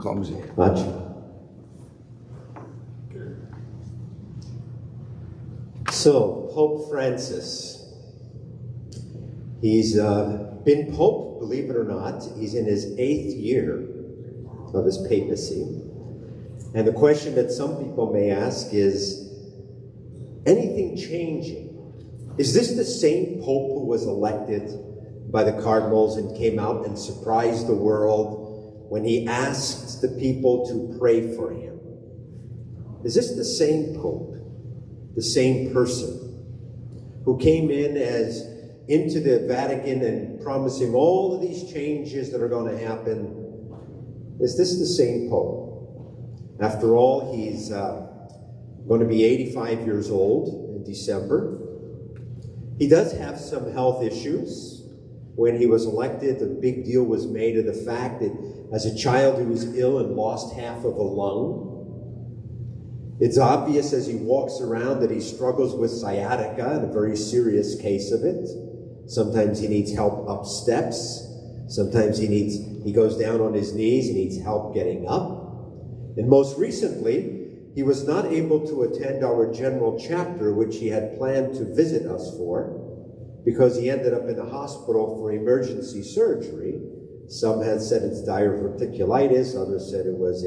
Klausyk. Ačiū. So, Pope Francis. He's been Pope, believe it or not. He's in his 8th year of his papacy. And the question that some people may ask is, anything changing? Is this the same Pope who was elected by the Cardinals and came out and surprised the world when he asked the people to pray for him? Is this the same Pope, the same person who came in as into the Vatican and promising all of these changes that are going to happen? Is this the same Pope? After all, he's going to be 85 years old in December. He does have some health issues. When he was elected, a big deal was made of the fact that as a child he was ill and lost half of a lung. It's obvious as he walks around that he struggles with sciatica, and a very serious case of it. Sometimes he needs help up steps. Sometimes he goes down on his knees and needs help getting up. And most recently, he was not able to attend our general chapter, which he had planned to visit us for, because he ended up in the hospital for emergency surgery. Some had said it's diverticulitis, others said it was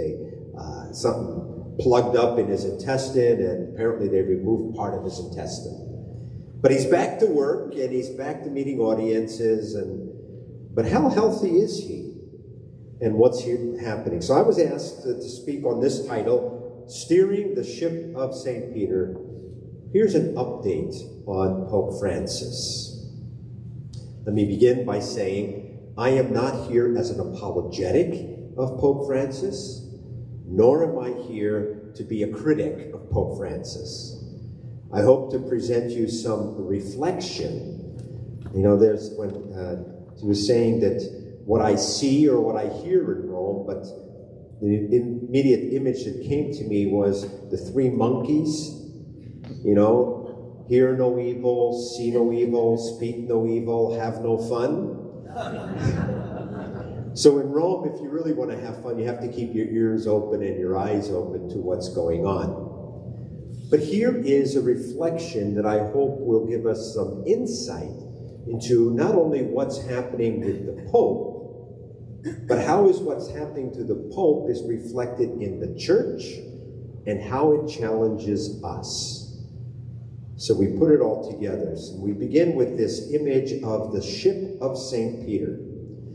something plugged up in his intestine, and apparently they removed part of his intestine. But he's back to work, and he's back to meeting audiences, but how healthy is he? And what's happening? So I was asked to speak on this title, Steering the Ship of St. Peter. Here's an update on Pope Francis. Let me begin by saying, I am not here as an apologetic of Pope Francis, nor am I here to be a critic of Pope Francis. I hope to present you some reflection. You know, there's when he was saying that what I see or what I hear in Rome, but the immediate image that came to me was the 3 monkeys, you know, hear no evil, see no evil, speak no evil, have no fun. So in Rome, if you really want to have fun, you have to keep your ears open and your eyes open to what's going on. But here is a reflection that I hope will give us some insight into not only what's happening with the Pope, but how is what's happening to the Pope is reflected in the church and how it challenges us. So we put it all together. So we begin with this image of the ship of St. Peter.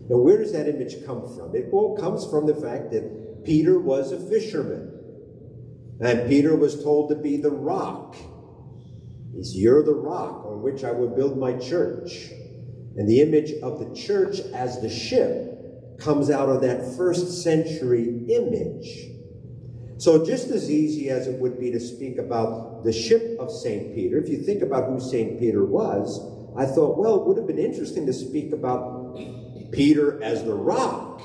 Now, where does that image come from? It all comes from the fact that Peter was a fisherman. And Peter was told to be the rock. You're the rock on which I will build my church. And the image of the church as the ship comes out of that first century image. So just as easy as it would be to speak about the ship of St. Peter, if you think about who St. Peter was, I thought, well, it would have been interesting to speak about Peter as the rock.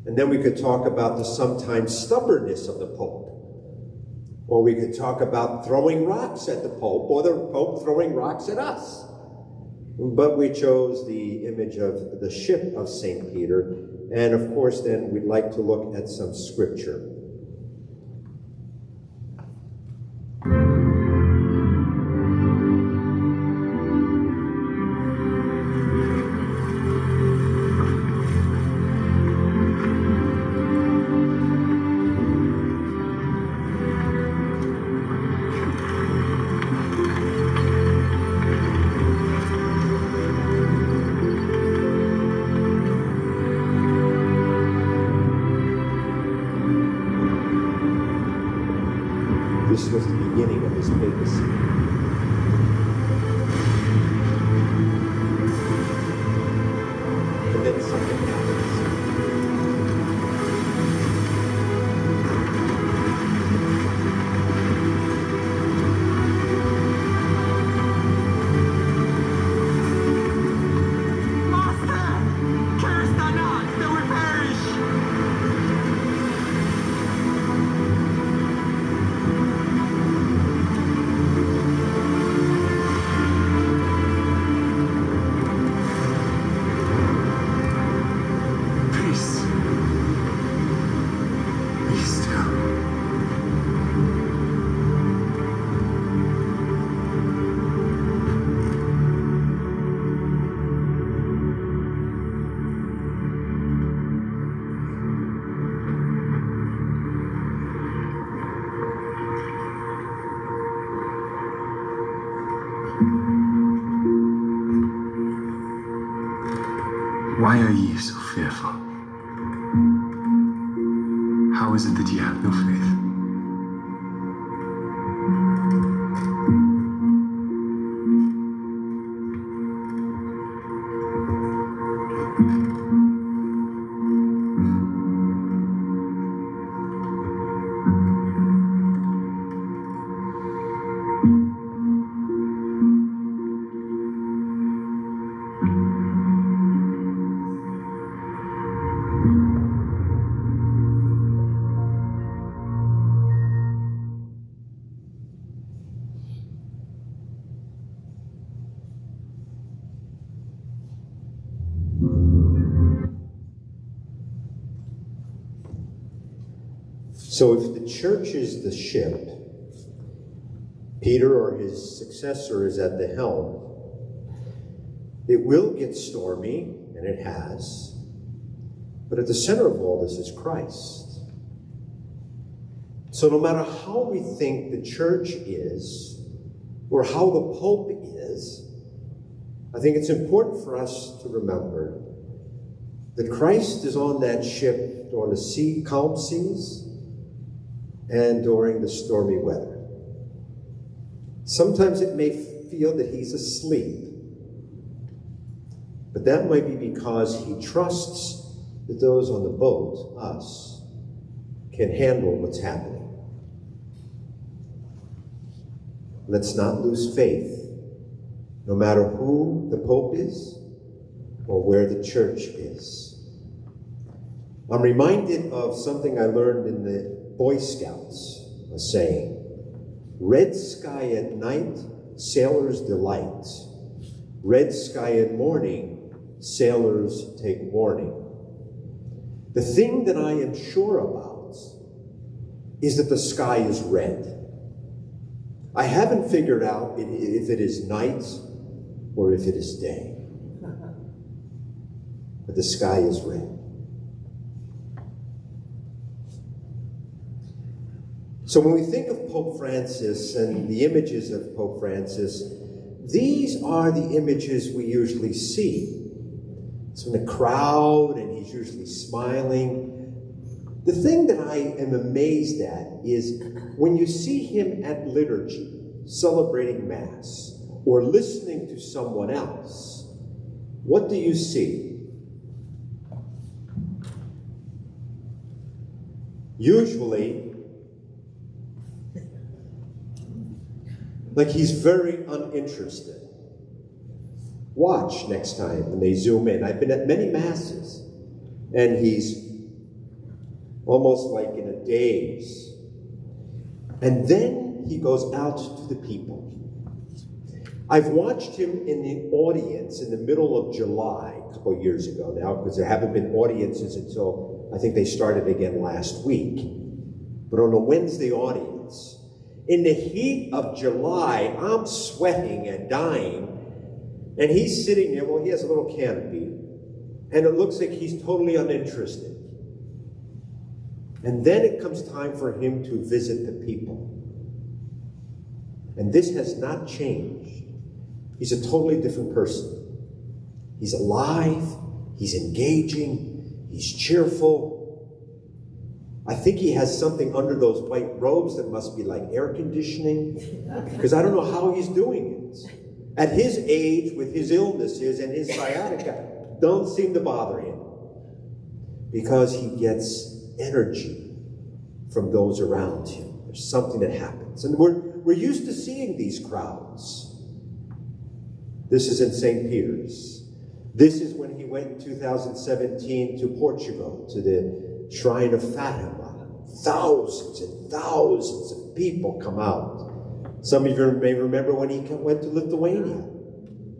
And then we could talk about the sometimes stubbornness of the Pope. Or we could talk about throwing rocks at the Pope, or the Pope throwing rocks at us. But we chose the image of the ship of St. Peter, and of course then we'd like to look at some scripture. This was the beginning of his papacy. And then something happens. Master, curse the not, they will perish. Why are ye so fearful? How is it that ye have no faith? So if the church is the ship, Peter or his successor is at the helm, it will get stormy, and it has, but at the center of all this is Christ. So no matter how we think the church is, or how the Pope is, I think it's important for us to remember that Christ is on that ship during the calm seas and during the stormy weather. Sometimes it may feel that he's asleep, but that might be because he trusts that those on the boat, us, can handle what's happening. Let's not lose faith, no matter who the Pope is or where the church is. I'm reminded of something I learned in the Boy Scouts, a saying, "Red sky at night, sailors delight. Red sky at morning, sailors take warning." The thing that I am sure about is that the sky is red. I haven't figured out if it is night or if it is day. But the sky is red. So when we think of Pope Francis and the images of Pope Francis, these are the images we usually see. It's in a crowd and he's usually smiling. The thing that I am amazed at is when you see him at liturgy, celebrating Mass, or listening to someone else, what do you see? Usually, like he's very uninterested. Watch next time when they zoom in. I've been at many Masses, and he's almost like in a daze. And then he goes out to the people. I've watched him in the audience in the middle of July, a couple of years ago now, because there haven't been audiences until I think they started again last week. But on a Wednesday audience, in the heat of July, I'm sweating and dying, and he's sitting there. Well, he has a little canopy, and it looks like he's totally uninterested. And then it comes time for him to visit the people. And this has not changed. He's a totally different person. He's alive, he's engaging, he's cheerful. I think he has something under those white robes that must be like air conditioning, because I don't know how he's doing it. At his age, with his illnesses and his sciatica, don't seem to bother him, because he gets energy from those around him. There's something that happens. And we're used to seeing these crowds. This is in St. Peter's. This is when he went in 2017 to Portugal, to the Shrine of Fatima. Thousands and thousands of people come out. Some of you may remember when he went to Lithuania.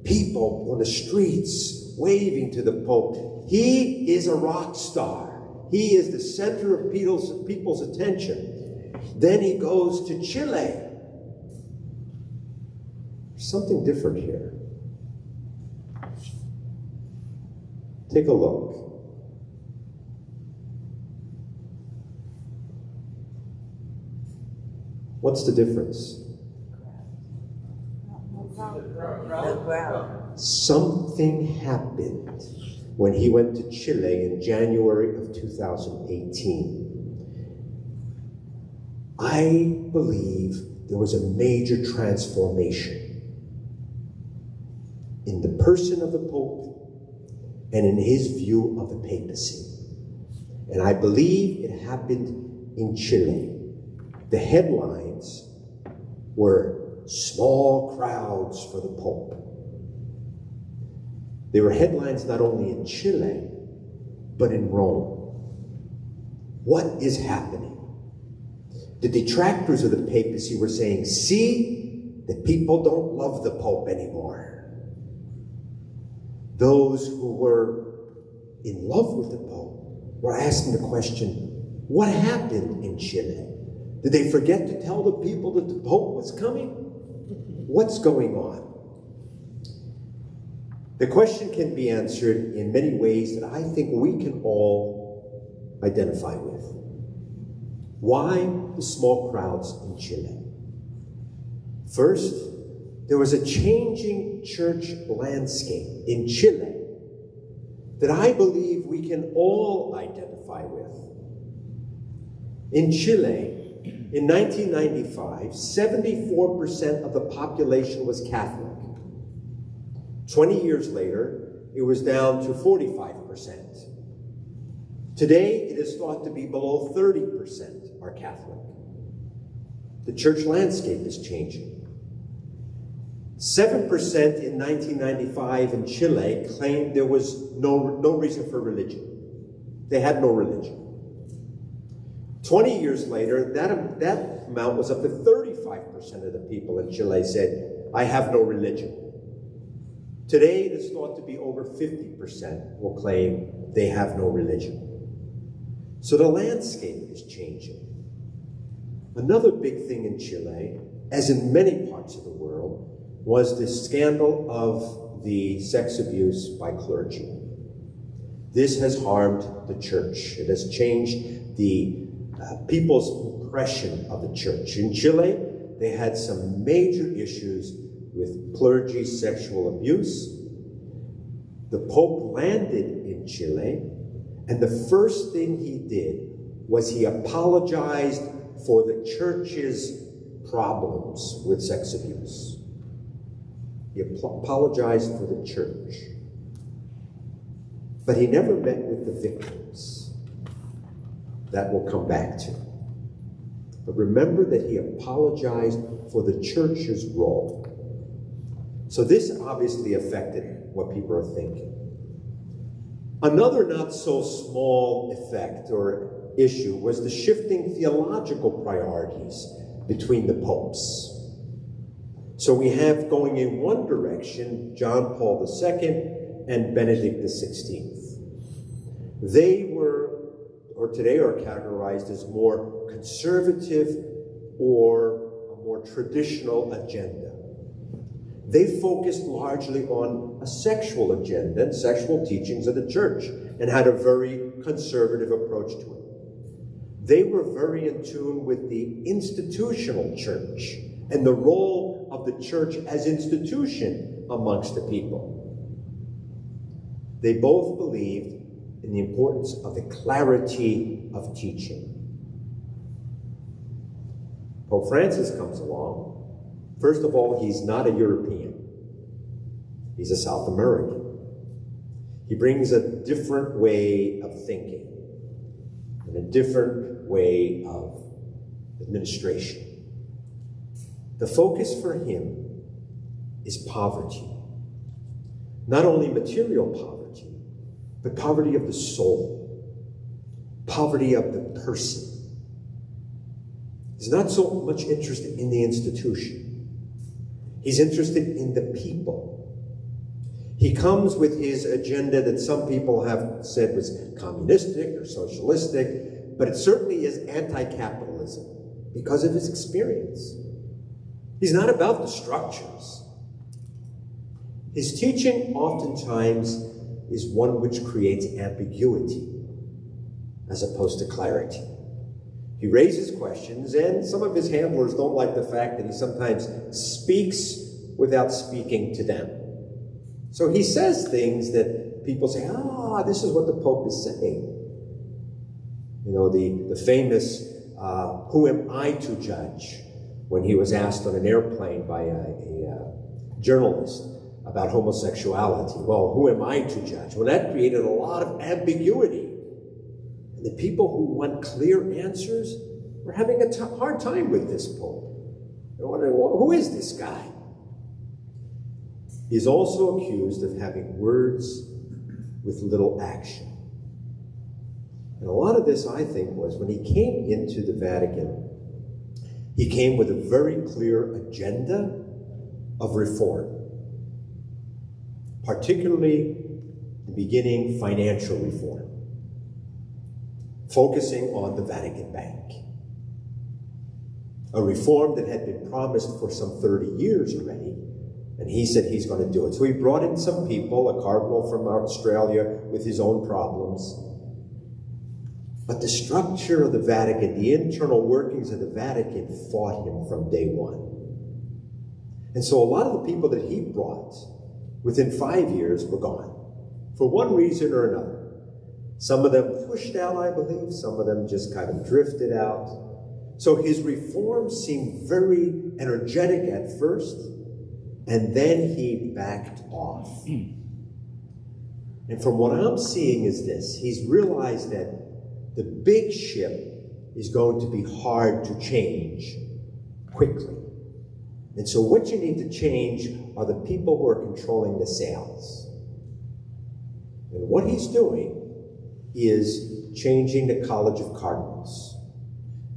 People on the streets waving to the Pope. He is a rock star. He is the center of people's attention. Then he goes to Chile. There's something different here. Take a look. What's the difference? The crowd. Something happened when he went to Chile in January of 2018. I believe there was a major transformation in the person of the Pope and in his view of the papacy. And I believe it happened in Chile. The headlines were small crowds for the Pope. They were headlines not only in Chile, but in Rome. What is happening? The detractors of the papacy were saying, see, the people don't love the Pope anymore. Those who were in love with the Pope were asking the question, what happened in Chile? Did they forget to tell the people that the Pope was coming? What's going on? The question can be answered in many ways that I think we can all identify with. Why the small crowds in Chile? First, there was a changing church landscape in Chile that I believe we can all identify with. In Chile, in 1995, 74% of the population was Catholic. 20 years later, it was down to 45%. Today, it is thought to be below 30% are Catholic. The church landscape is changing. 7% in 1995 in Chile claimed there was no reason for religion. They had no religion. 20 years later, that amount was up to 35% of the people in Chile said, I have no religion. Today, it is thought to be over 50% will claim they have no religion. So the landscape is changing. Another big thing in Chile, as in many parts of the world, was the scandal of the sex abuse by clergy. This has harmed the church. It has changed the people's impression of the church. In Chile, they had some major issues with clergy sexual abuse. The Pope landed in Chile, and the first thing he did was he apologized for the church's problems with sex abuse. He apologized for the church. But he never met with the victims. That we'll come back to. But remember that he apologized for the church's role. So this obviously affected what people are thinking. Another not so small effect or issue was the shifting theological priorities between the popes. So we have going in one direction, John Paul II and Benedict XVI. They were, or today are categorized as more conservative or a more traditional agenda. They focused largely on a sexual agenda and sexual teachings of the church and had a very conservative approach to it. They were very in tune with the institutional church and the role of the church as institution amongst the people. They both believed in the importance of the clarity of teaching. Pope Francis comes along. First of all, he's not a European. He's a South American. He brings a different way of thinking and a different way of administration. The focus for him is poverty. Not only material poverty, but poverty of the soul, poverty of the person. He's not so much interested in the institution. He's interested in the people. He comes with his agenda that some people have said was communistic or socialistic, but it certainly is anti-capitalism because of his experience. He's not about the structures. His teaching oftentimes is one which creates ambiguity as opposed to clarity. He raises questions, and some of his handlers don't like the fact that he sometimes speaks without speaking to them. So he says things that people say, this is what the Pope is saying. You know, the famous, who am I to judge? When he was asked on an airplane by a journalist about homosexuality. Well, who am I to judge? Well, that created a lot of ambiguity. And the people who want clear answers were having a hard time with this Pope. They're wondering, well, who is this guy? He's also accused of having words with little action. And a lot of this, I think, was when he came into the Vatican, he came with a very clear agenda of reform, particularly the beginning financial reform, focusing on the Vatican Bank. A reform that had been promised for some 30 years already, and he said he's going to do it. So he brought in some people, a cardinal from Australia with his own problems. But the structure of the Vatican, the internal workings of the Vatican fought him from day one. And so a lot of the people that he brought within 5 years were gone for one reason or another. Some of them pushed out, I believe. Some of them just kind of drifted out. So his reforms seemed very energetic at first, and then he backed off. And from what I'm seeing is this: he's realized that the big ship is going to be hard to change quickly. And so what you need to change are the people who are controlling the sails. And what he's doing is changing the College of Cardinals,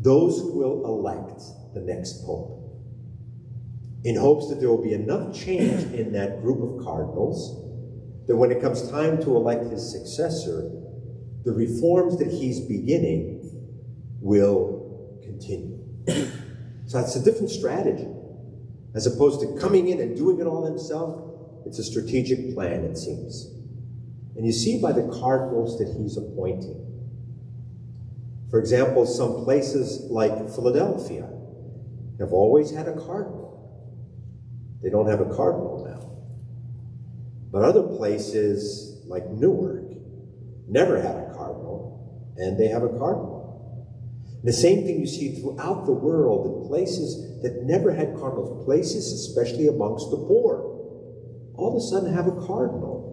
those who will elect the next Pope, in hopes that there will be enough change in that group of cardinals that when it comes time to elect his successor, the reforms that he's beginning will continue. So that's a different strategy. As opposed to coming in and doing it all himself, it's a strategic plan, it seems. And you see by the cardinals that he's appointing. For example, some places like Philadelphia have always had a cardinal. They don't have a cardinal now. But other places like Newark never had a cardinal, and they have a cardinal. The same thing you see throughout the world in places that never had cardinals, places especially amongst the poor, all of a sudden have a cardinal.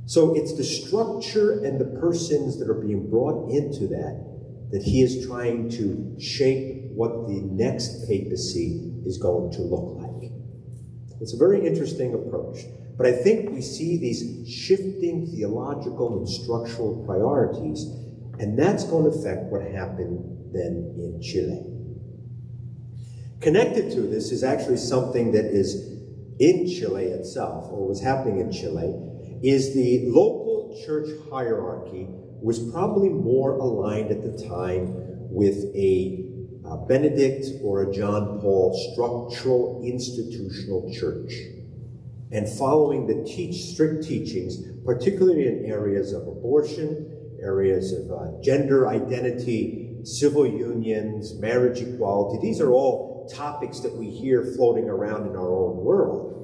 So it's the structure and the persons that are being brought into that he is trying to shape what the next papacy is going to look like. It's a very interesting approach. But I think we see these shifting theological and structural priorities, and that's going to affect what happened then in Chile. Connected to this is actually something that is in Chile itself, or was happening in Chile, is the local church hierarchy was probably more aligned at the time with a Benedict or a John Paul structural institutional church, and following the strict teachings, particularly in areas of abortion, areas of gender identity, civil unions, marriage equality. These are all topics that we hear floating around in our own world.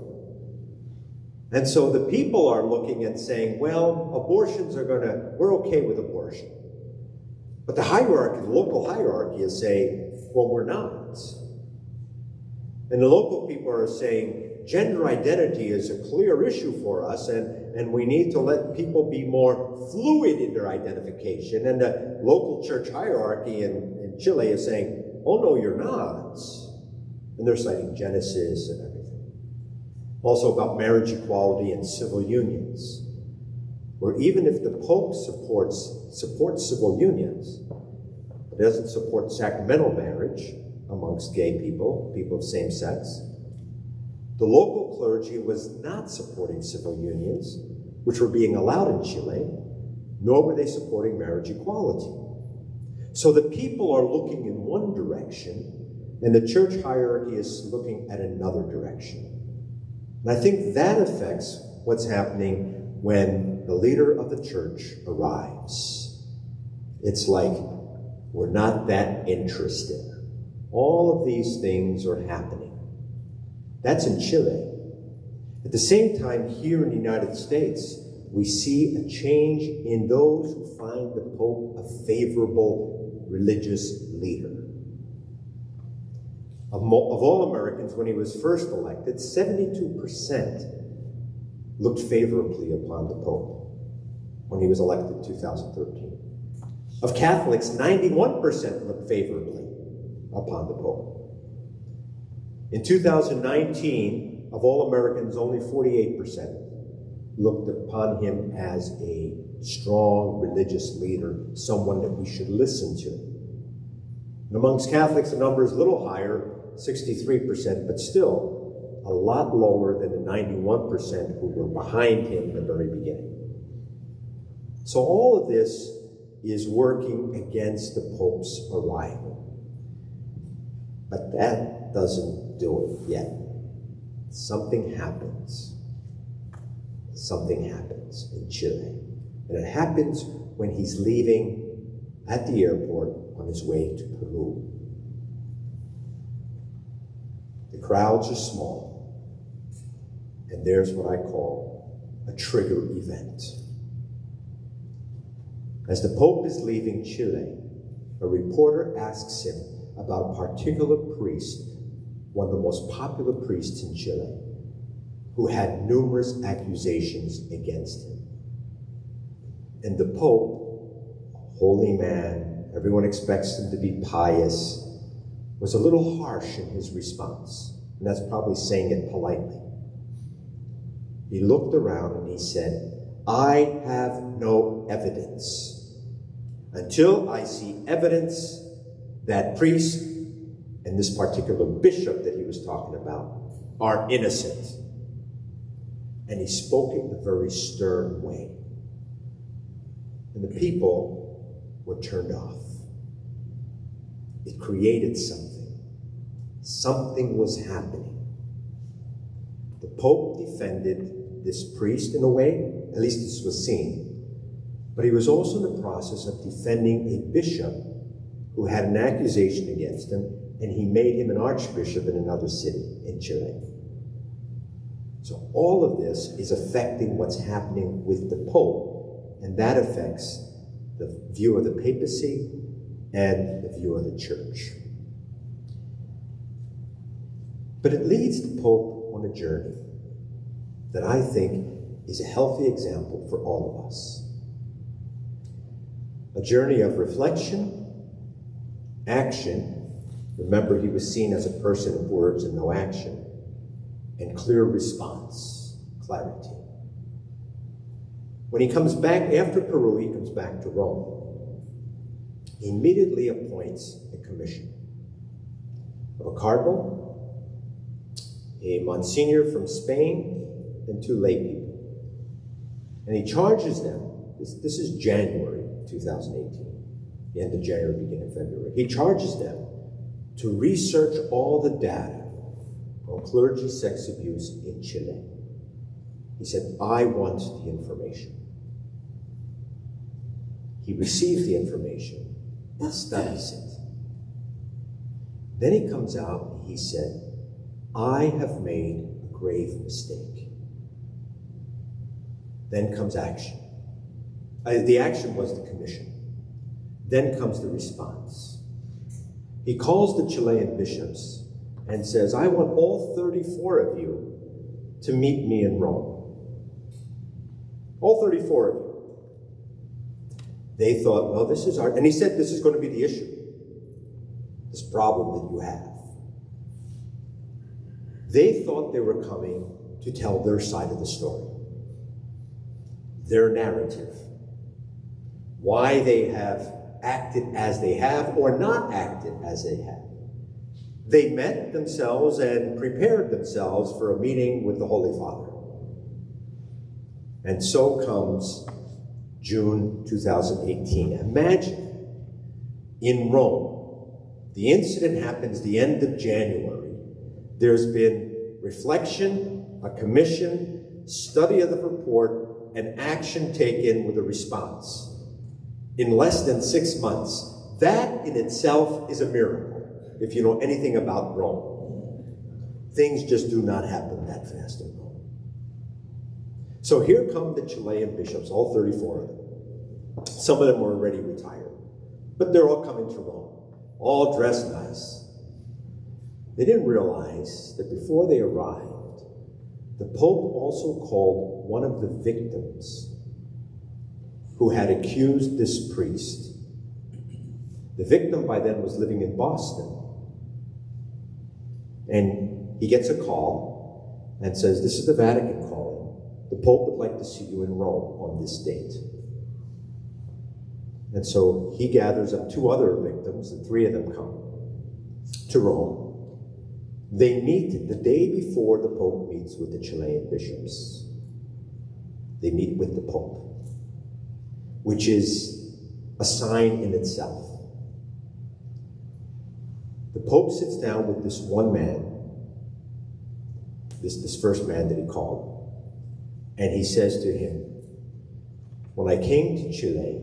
And so the people are looking and saying, well, abortions are we're okay with abortion. But the hierarchy, the local hierarchy is saying, well, we're not. And the local people are saying, gender identity is a clear issue for us, and we need to let people be more fluid in their identification. And the local church hierarchy in Chile is saying, oh, no, you're not. And they're citing Genesis and everything. Also about marriage equality and civil unions, where even if the Pope supports civil unions, but doesn't support sacramental marriage amongst gay people of same sex, the local clergy was not supporting civil unions, which were being allowed in Chile, nor were they supporting marriage equality. So the people are looking in one direction, and the church hierarchy is looking at another direction. And I think that affects what's happening when the leader of the church arrives. It's like, we're not that interested. All of these things are happening. That's in Chile. At the same time, here in the United States, we see a change in those who find the Pope a favorable religious leader. Of all Americans, when he was first elected, 72% looked favorably upon the Pope when he was elected in 2013. Of Catholics, 91% looked favorably upon the Pope. In 2019, of all Americans, only 48% looked upon him as a strong religious leader, someone that we should listen to. And amongst Catholics, the number is a little higher, 63%, but still a lot lower than the 91% who were behind him in the very beginning. So all of this is working against the Pope's arrival. But that doesn't do it yet. Something happens. Something happens in Chile. And it happens when he's leaving at the airport on his way to Peru. The crowds are small, and there's what I call a trigger event. As the Pope is leaving Chile, a reporter asks him about a particular priest, one of the most popular priests in Chile, who had numerous accusations against him. And the Pope, a holy man, everyone expects him to be pious, was a little harsh in his response, and that's probably saying it politely. He looked around and he said, "I have no evidence. Until I see evidence that priest and this particular bishop that he was talking about are innocent." And he spoke it in a very stern way. And the people were turned off. It created something. Something was happening. The Pope defended this priest in a way, at least this was seen, but he was also in the process of defending a bishop who had an accusation against him, and he made him an archbishop in another city in Chile. So all of this is affecting what's happening with the Pope, and that affects the view of the papacy and the view of the church. But it leads the Pope on a journey that I think is a healthy example for all of us. A journey of reflection, action. Remember, he was seen as a person of words and no action. And clear response, clarity. When he comes back after Peru, he comes back to Rome. He immediately appoints a commission of a cardinal, a Monsignor from Spain, and 2 lay people. And he charges them, this is January 2018, the end of January, beginning of February. He charges them to research all the data on clergy sex abuse in Chile. He said, "I want the information." He receives the information and studies it. Then he comes out and he said, "I have made a grave mistake." Then comes action. The action was the commission. Then comes the response. He calls the Chilean bishops and says, "I want all 34 of you to meet me in Rome." All 34 of you. They thought, well, this is and he said, this is going to be the issue, this problem that you have. They thought they were coming to tell their side of the story, their narrative, why they have acted as they have or not acted as they have. They met themselves and prepared themselves for a meeting with the Holy Father. And so comes June 2018. Imagine, in Rome, the incident happens the end of January. There's been reflection, a commission, study of the report, and action taken with a response. In less than 6 months. That in itself is a miracle. If you know anything about Rome, things just do not happen that fast in Rome. So here come the Chilean bishops, all 34 of them. Some of them were already retired, but they're all coming to Rome, all dressed nice. They didn't realize that before they arrived, the Pope also called one of the victims who had accused this priest. The victim by then was living in Boston. And he gets a call and says, "This is the Vatican calling. The Pope would like to see you in Rome on this date." And so he gathers up 2 other victims, and 3 of them come to Rome. They meet the day before the Pope meets with the Chilean bishops. They meet with the Pope, which is a sign in itself. The Pope sits down with this one man, this first man that he called, and he says to him, "When I came to Chile,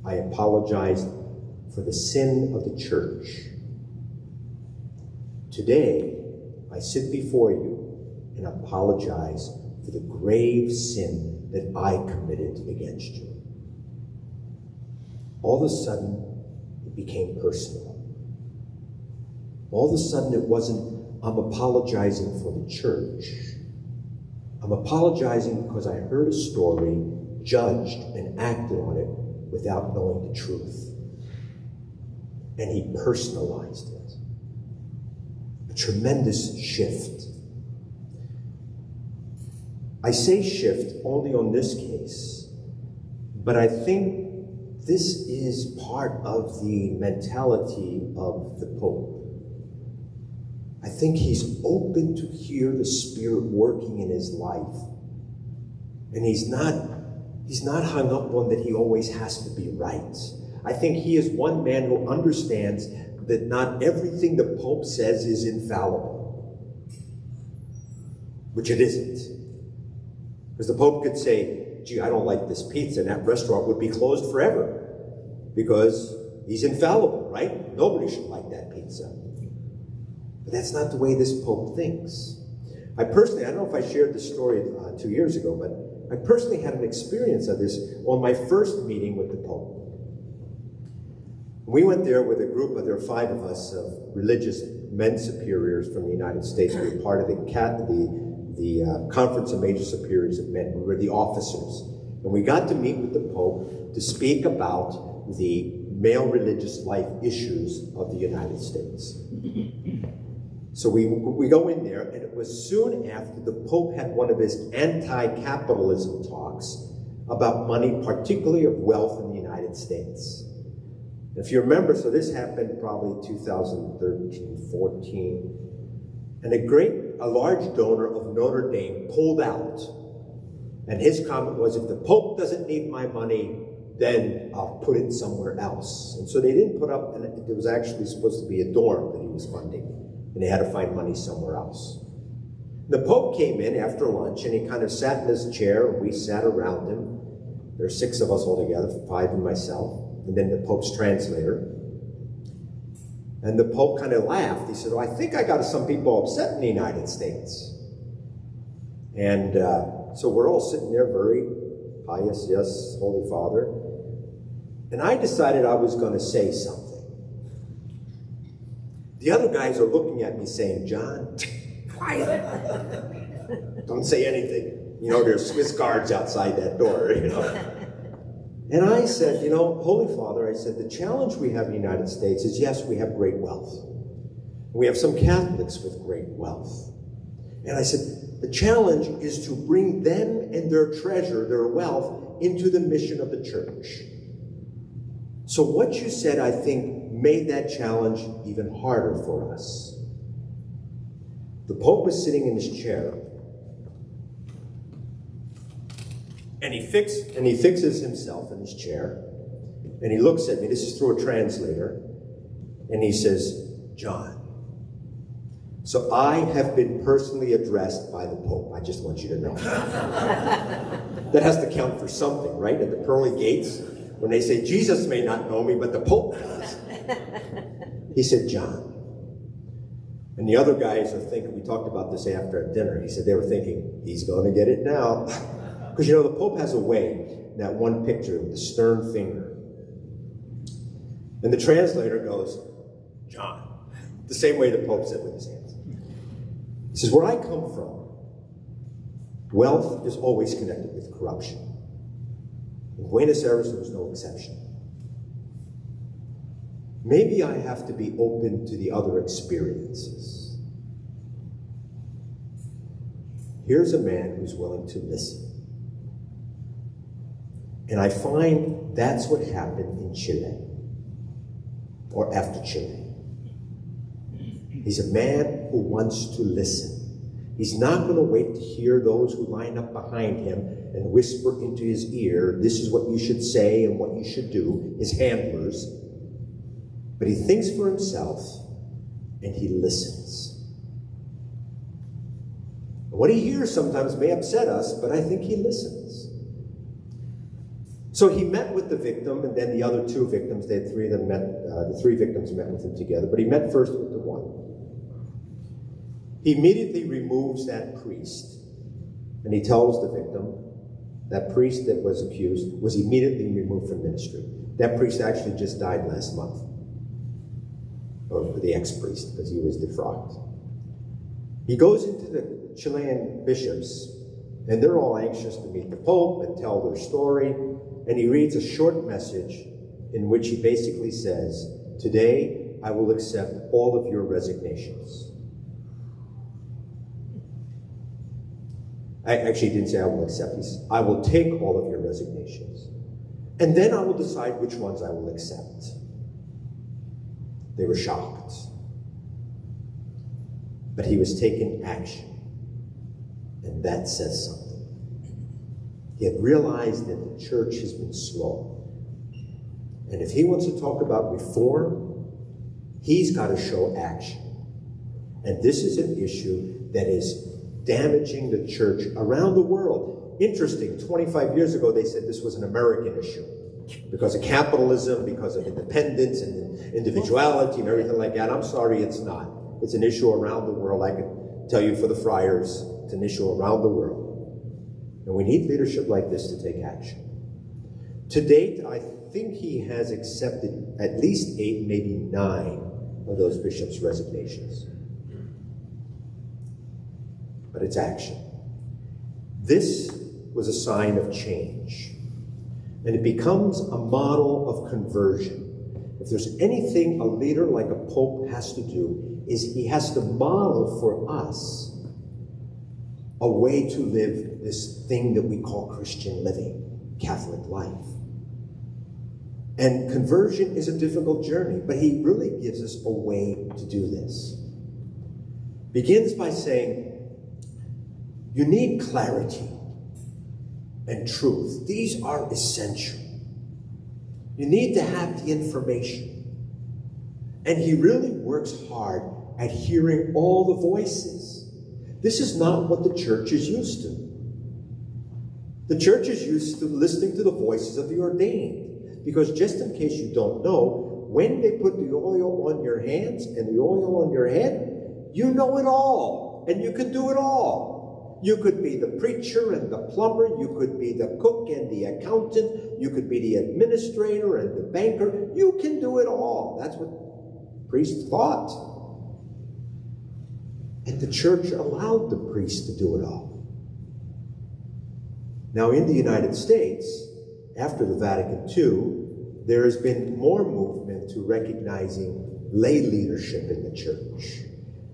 I apologized for the sin of the church. Today, I sit before you and apologize for the grave sin that I committed against you." All of a sudden, it became personal. All of a sudden, it wasn't, "I'm apologizing for the church. I'm apologizing because I heard a story, judged, and acted on it without knowing the truth." And he personalized it. A tremendous shift. I say shift only on this case, but I think this is part of the mentality of the Pope. I think he's open to hear the Spirit working in his life. And he's not hung up on that he always has to be right. I think he is one man who understands that not everything the Pope says is infallible, which it isn't. Because the Pope could say, "Gee, I don't like this pizza," and that restaurant would be closed forever because he's infallible, right? Nobody should like that pizza. But that's not the way this Pope thinks. I don't know if I shared this story 2 years ago, but I personally had an experience of this on my first meeting with the Pope. We went there with a group there were 5 of us, of religious men superiors from the United States. We were part of the Conference of Major Superiors of Men. We were the officers. And we got to meet with the Pope to speak about the male religious life issues of the United States. So we go in there, and it was soon after the Pope had one of his anti-capitalism talks about money, particularly of wealth in the United States. If you remember, so this happened probably 2013, 14, and a large donor of Notre Dame pulled out. And his comment was, "If the Pope doesn't need my money, then I'll put it somewhere else." And so they didn't put up, and it was actually supposed to be a dorm that he was funding. And they had to find money somewhere else. The Pope came in after lunch, and he kind of sat in his chair, and we sat around him. There are 6 of us all together, 5 and myself, and then the Pope's translator. And the Pope kind of laughed. He said, "Oh, I think I got some people upset in the United States." And so we're all sitting there very pious, "Yes, Holy Father." And I decided I was going to say something. The other guys are looking at me saying, "John, quiet. Don't say anything. You know, there's Swiss guards outside that door, you know." And I said, "Holy Father," I said, "the challenge we have in the United States is, yes, we have great wealth. We have some Catholics with great wealth. And I said, the challenge is to bring them and their treasure, their wealth, into the mission of the church. So what you said, I think, made that challenge even harder for us." The Pope was sitting in his chair, and he fixes himself in his chair, and he looks at me. This is through a translator, and he says, "John, so I have been personally addressed by the Pope. I just want you to know." That has to count for something, right? At the pearly gates, when they say, "Jesus may not know me, but the Pope does." He said, "John." And the other guys are thinking, we talked about this after at dinner, he said they were thinking, "He's going to get it now." Because, you know, the Pope has a way, that one picture with the stern finger. And the translator goes, John, the same way the Pope said with his hands. He says, where I come from, wealth is always connected with corruption. In Buenos Aires, there was no exception. Maybe I have to be open to the other experiences. Here's a man who's willing to listen. And I find that's what happened in Chile, or after Chile. He's a man who wants to listen. He's not going to wait to hear those who line up behind him and whisper into his ear, this is what you should say and what you should do, his handlers. But he thinks for himself, and he listens. What he hears sometimes may upset us, but I think he listens. So he met with the victim, and then the other two victims, they had three of them met, the three victims met with him together, but he met first with the one. He immediately removes that priest, and he tells the victim, that priest that was accused was immediately removed from ministry. That priest actually just died last month, or the ex-priest, because he was defrocked. He goes into the Chilean bishops, and they're all anxious to meet the Pope and tell their story. And he reads a short message in which he basically says, today I will accept all of your resignations. I actually didn't say I will accept. He said, I will take all of your resignations. And then I will decide which ones I will accept. They were shocked. But he was taking action. And that says something. He had realized that the church has been slow. And if he wants to talk about reform, he's got to show action. And this is an issue that is damaging the church around the world. Interesting, 25 years ago they said this was an American issue. Because of capitalism, because of independence and individuality and everything like that. I'm sorry, it's not. It's an issue around the world. I can tell you for the friars, it's an issue around the world. And we need leadership like this to take action. To date, I think he has accepted at least 8, maybe 9 of those bishops' resignations. But it's action. This was a sign of change. And it becomes a model of conversion. If there's anything a leader like a pope has to do, is he has to model for us a way to live this thing that we call Christian living, Catholic life. And conversion is a difficult journey, but he really gives us a way to do this. Begins by saying, you need clarity and truth. These are essential. You need to have the information. And he really works hard at hearing all the voices. This is not what the church is used to. The church is used to listening to the voices of the ordained. Because just in case you don't know, when they put the oil on your hands and the oil on your head, you know it all, and you can do it all. You could be the preacher and the plumber, you could be the cook and the accountant, you could be the administrator and the banker. You can do it all. That's what priests thought. And the church allowed the priests to do it all. Now in the United States, after the Vatican II, there has been more movement to recognizing lay leadership in the church.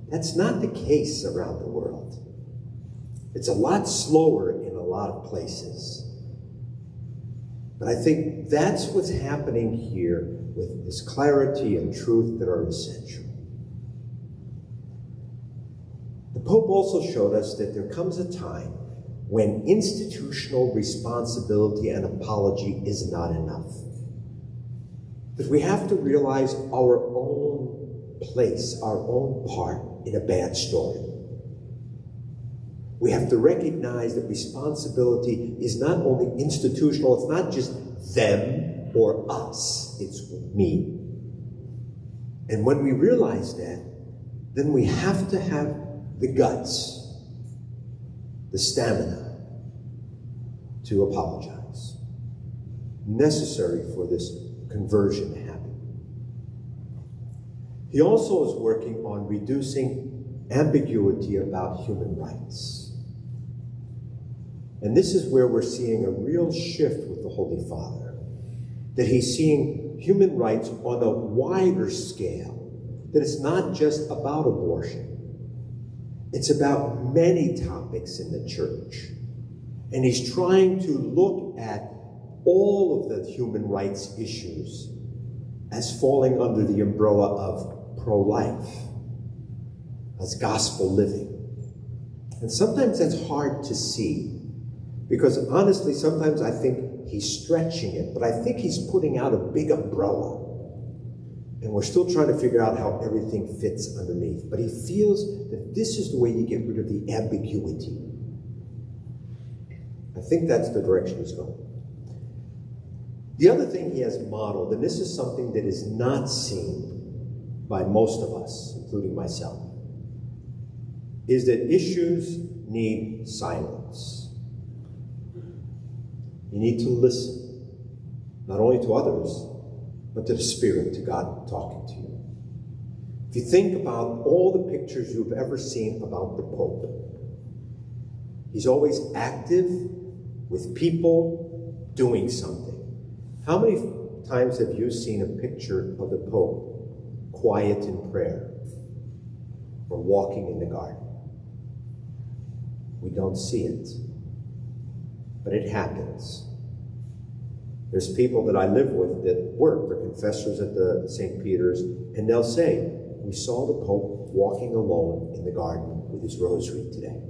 That's not the case around the world. It's a lot slower in a lot of places. But I think that's what's happening here with this clarity and truth that are essential. The Pope also showed us that there comes a time when institutional responsibility and apology is not enough. That we have to realize our own place, our own part in a bad story. We have to recognize that responsibility is not only institutional, it's not just them or us, it's me. And when we realize that, then we have to have the guts, the stamina, to apologize. Necessary for this conversion to happen. He also is working on reducing ambiguity about human rights. And this is where we're seeing a real shift with the Holy Father, that he's seeing human rights on a wider scale, that it's not just about abortion. It's about many topics in the church. And he's trying to look at all of the human rights issues as falling under the umbrella of pro-life, as gospel living. And sometimes that's hard to see, because honestly, sometimes I think he's stretching it, but I think he's putting out a big umbrella. And we're still trying to figure out how everything fits underneath. But he feels that this is the way you get rid of the ambiguity. I think that's the direction he's going. The other thing he has modeled, and this is something that is not seen by most of us, including myself, is that issues need silence. You need to listen, not only to others, but to the Spirit, to God talking to you. If you think about all the pictures you've ever seen about the Pope, he's always active with people doing something. How many times have you seen a picture of the Pope quiet in prayer or walking in the garden? We don't see it, but it happens. There's people that I live with that work, they're confessors at the St. Peter's, and they'll say, we saw the Pope walking alone in the garden with his rosary today.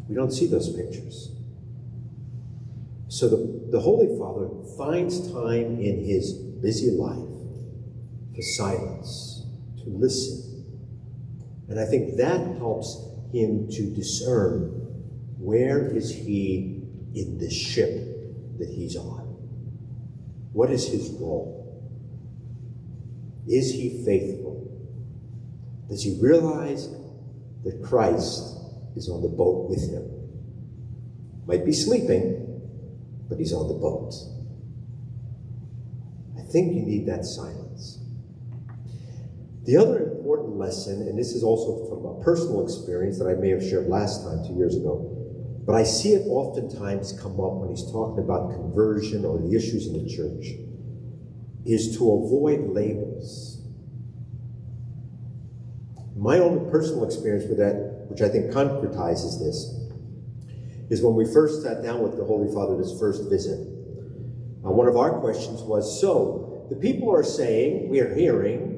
We don't see those pictures. So the Holy Father finds time in his busy life for silence, to listen. And I think that helps him to discern where is he in the ship that he's on. What is his role? Is he faithful? Does he realize that Christ is on the boat with him? Might be sleeping, but he's on the boat. I think you need that silence. The other important lesson, and this is also from a personal experience that I may have shared last time, 2 years ago, but I see it oftentimes come up when he's talking about conversion or the issues in the church, is to avoid labels. My own personal experience with that, which I think concretizes this, is when we first sat down with the Holy Father at his first visit. One of our questions was, so the people are saying, we are hearing,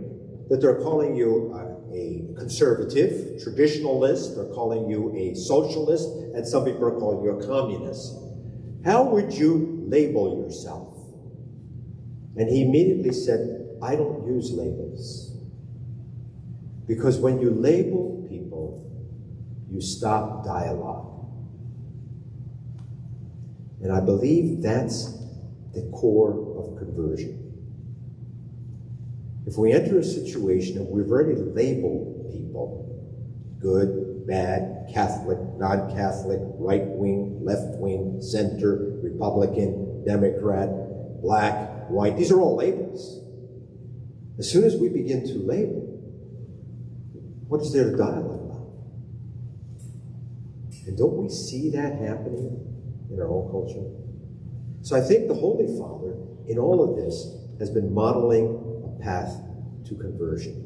that they're calling you a conservative, traditionalist, they're calling you a socialist, and some people are calling you a communist. How would you label yourself? And he immediately said, I don't use labels. Because when you label people, you stop dialogue. And I believe that's the core of conversion. If we enter a situation and we've already labeled people, good, bad, Catholic, non-Catholic, right-wing, left-wing, center, Republican, Democrat, black, white, these are all labels. As soon as we begin to label, what is there to dialogue about? And don't we see that happening in our own culture? So I think the Holy Father, in all of this, has been modeling a path to conversion.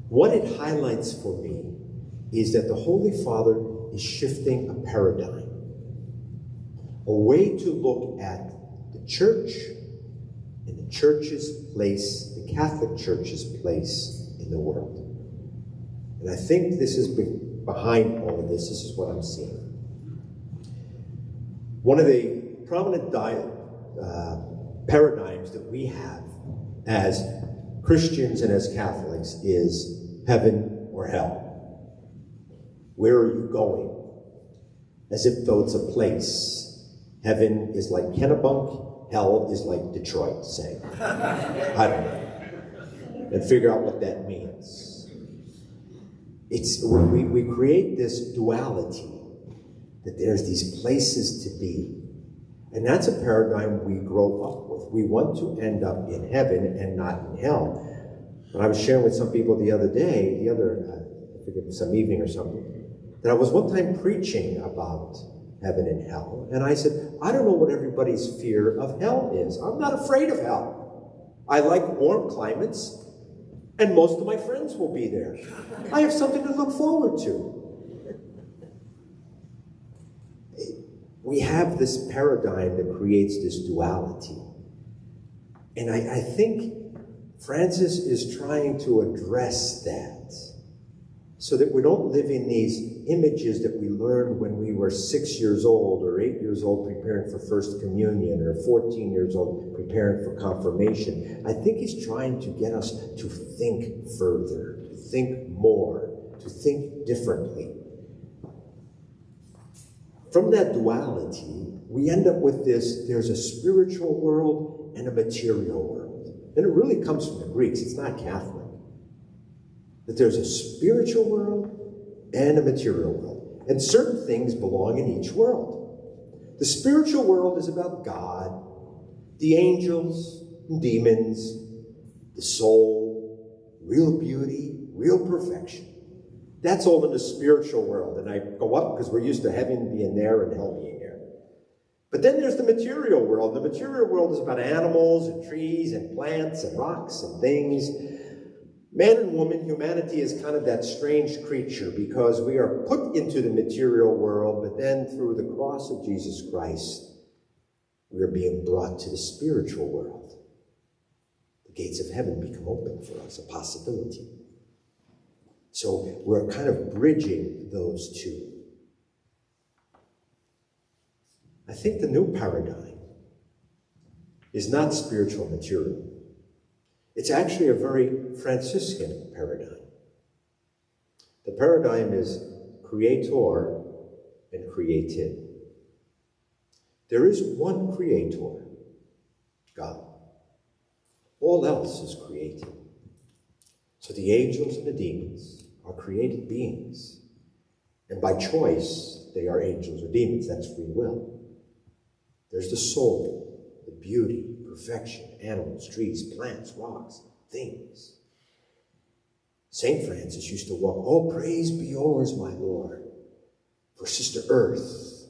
What it highlights for me is that the Holy Father is shifting a paradigm, a way to look at the church and the church's place, the Catholic Church's place in the world. And I think this is behind all of this. This is what I'm seeing. One of the prominent paradigms that we have as Christians and as Catholics is heaven or hell. Where are you going? As if though it's a place. Heaven is like Kennebunk, hell is like Detroit, say. I don't know. And figure out what that means. We create this duality that there's these places to be. And that's a paradigm we grow up with. We want to end up in heaven and not in hell. But I was sharing with some people the other day, I forget, some evening or something, that I was one time preaching about heaven and hell. And I said, I don't know what everybody's fear of hell is. I'm not afraid of hell. I like warm climates, and most of my friends will be there. I have something to look forward to. We have this paradigm that creates this duality. And I think Francis is trying to address that so that we don't live in these images that we learned when we were 6 years old or 8 years old preparing for First Communion or 14 years old preparing for confirmation. I think he's trying to get us to think further, to think more, to think differently. From that duality, we end up with this, there's a spiritual world and a material world. And it really comes from the Greeks, it's not Catholic. That there's a spiritual world and a material world. And certain things belong in each world. The spiritual world is about God, the angels, and demons, the soul, real beauty, real perfection. That's all in the spiritual world. And I go up because we're used to heaven being there and hell being there. But then there's the material world. The material world is about animals and trees and plants and rocks and things. Man and woman, humanity is kind of that strange creature because we are put into the material world, but then through the cross of Jesus Christ, we are being brought to the spiritual world. The gates of heaven become open for us, a possibility. So we're kind of bridging those two. I think the new paradigm is not spiritual material. It's actually a very Franciscan paradigm. The paradigm is creator and created. There is one creator, God. All else is created. So the angels and the demons are created beings. And by choice, they are angels or demons. That's free will. There's the soul, the beauty, perfection, animals, trees, plants, rocks, things. St. Francis used to walk, "Oh, praise be yours, my Lord, for Sister Earth,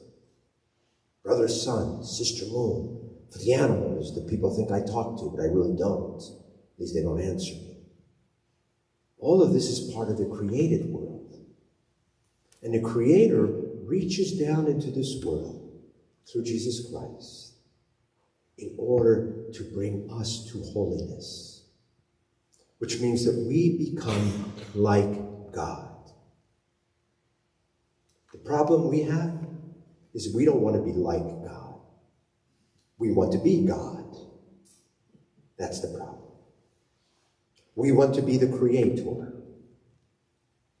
Brother Sun, Sister Moon, for the animals that people think I talk to, but I really don't. At least they don't answer me." All of this is part of the created world. And the Creator reaches down into this world through Jesus Christ in order to bring us to holiness, which means that we become like God. The problem we have is we don't want to be like God. We want to be God. That's the problem. We want to be the creator.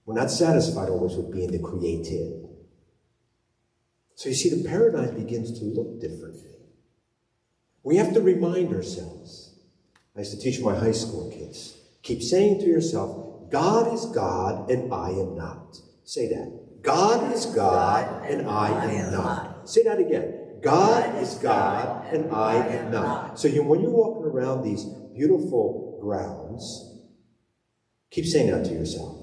We're not satisfied always with being the created. So you see, the paradigm begins to look differently. We have to remind ourselves. I used to teach my high school kids. Keep saying to yourself, God is God and I am not. Say that. God is God and I am not. Say that again. God is God and I am not. So when you're walking around these beautiful grounds, keep saying that to yourself.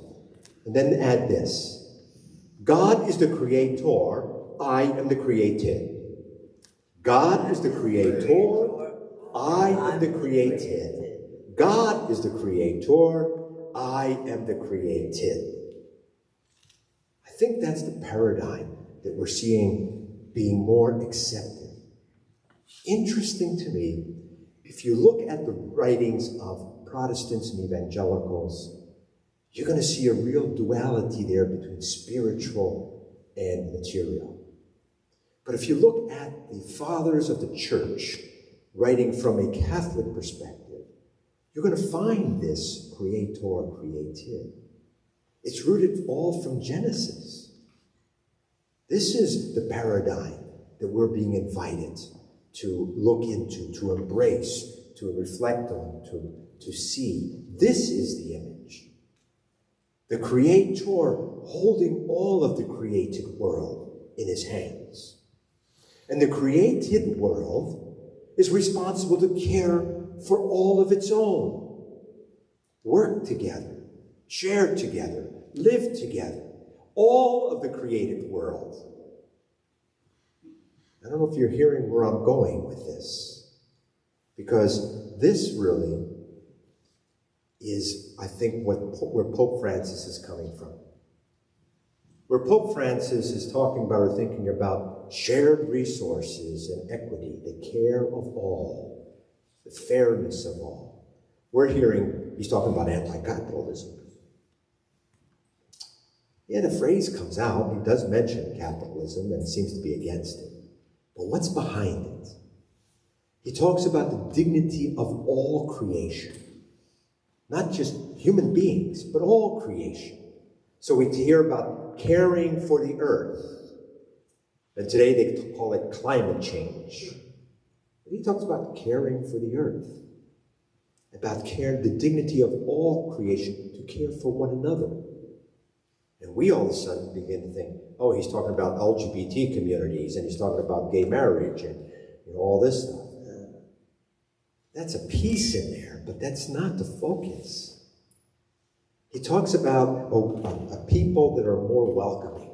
And then add this. God is the creator. I am the created. God is the creator. I am the created. God is the creator. I am the created. I think that's the paradigm that we're seeing being more accepted. Interesting to me, if you look at the writings of Protestants and evangelicals, you're going to see a real duality there between spiritual and material. But if you look at the fathers of the church, writing from a Catholic perspective, you're going to find this creator, created. It's rooted all from Genesis. This is the paradigm that we're being invited to look into, to embrace, to reflect on, to see. This is the image. The creator holding all of the created world in his hands. And the created world is responsible to care for all of its own. Work together, share together, live together. All of the created world. I don't know if you're hearing where I'm going with this, because this really is, I think, where Pope Francis is coming from. Where Pope Francis is talking about or thinking about shared resources and equity, the care of all, the fairness of all. We're hearing, he's talking about anti-capitalism. Yeah, the phrase comes out, he does mention capitalism and seems to be against it. But what's behind it? He talks about the dignity of all creation. Not just human beings, but all creation. So we hear about caring for the earth. And today they call it climate change. But he talks about caring for the earth. About the dignity of all creation, to care for one another. And we all of a sudden begin to think, oh, he's talking about LGBT communities, and he's talking about gay marriage, and all this stuff. That's a piece in there, but that's not the focus. He talks about a people that are more welcoming,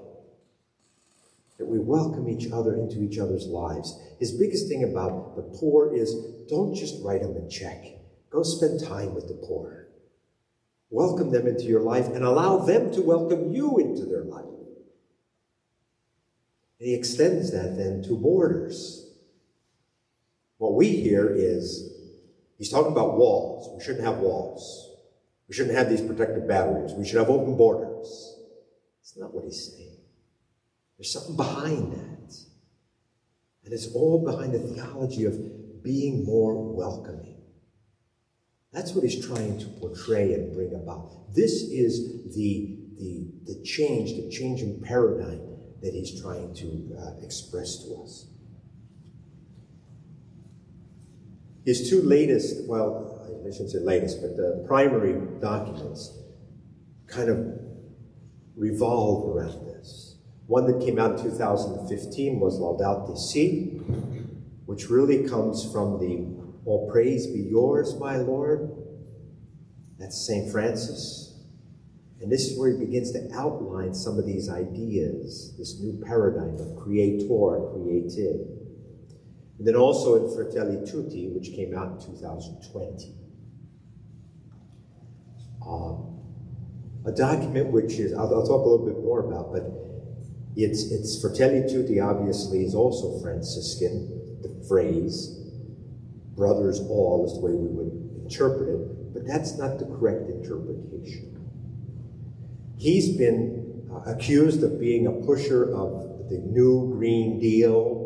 that we welcome each other into each other's lives. His biggest thing about the poor is, don't just write them a check. Go spend time with the poor. Welcome them into your life and allow them to welcome you into their life. And he extends that then to borders. What we hear is, he's talking about walls. We shouldn't have walls. We shouldn't have these protective batteries. We should have open borders. That's not what he's saying. There's something behind that. And it's all behind the theology of being more welcoming. That's what he's trying to portray and bring about. This is the change in paradigm that he's trying to express to us. His two latest, well, I shouldn't say latest, but the primary documents kind of revolve around this. One that came out in 2015 was Laudato Si, which really comes from the "All praise be yours, my Lord." That's St. Francis. And this is where he begins to outline some of these ideas, this new paradigm of creator, created. And then also in Fratelli Tutti, which came out in 2020. A document which is, I'll talk a little bit more about, but it's Fratelli Tutti obviously is also Franciscan, the phrase. Brothers all is the way we would interpret it, but that's not the correct interpretation. He's been accused of being a pusher of the new Green Deal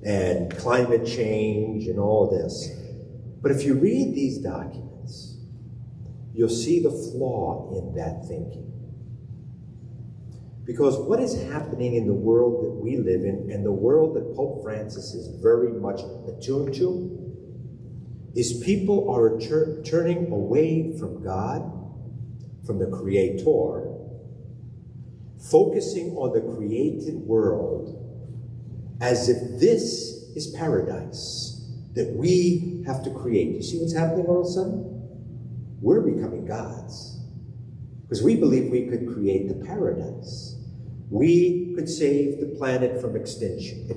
and climate change and all of this. But if you read these documents, you'll see the flaw in that thinking. Because what is happening in the world that we live in, and the world that Pope Francis is very much attuned to, is people are turning away from God, from the Creator, focusing on the created world as if this is paradise that we have to create. You see what's happening all of a sudden? We're becoming gods because we believe we could create the paradise. We could save the planet from extinction.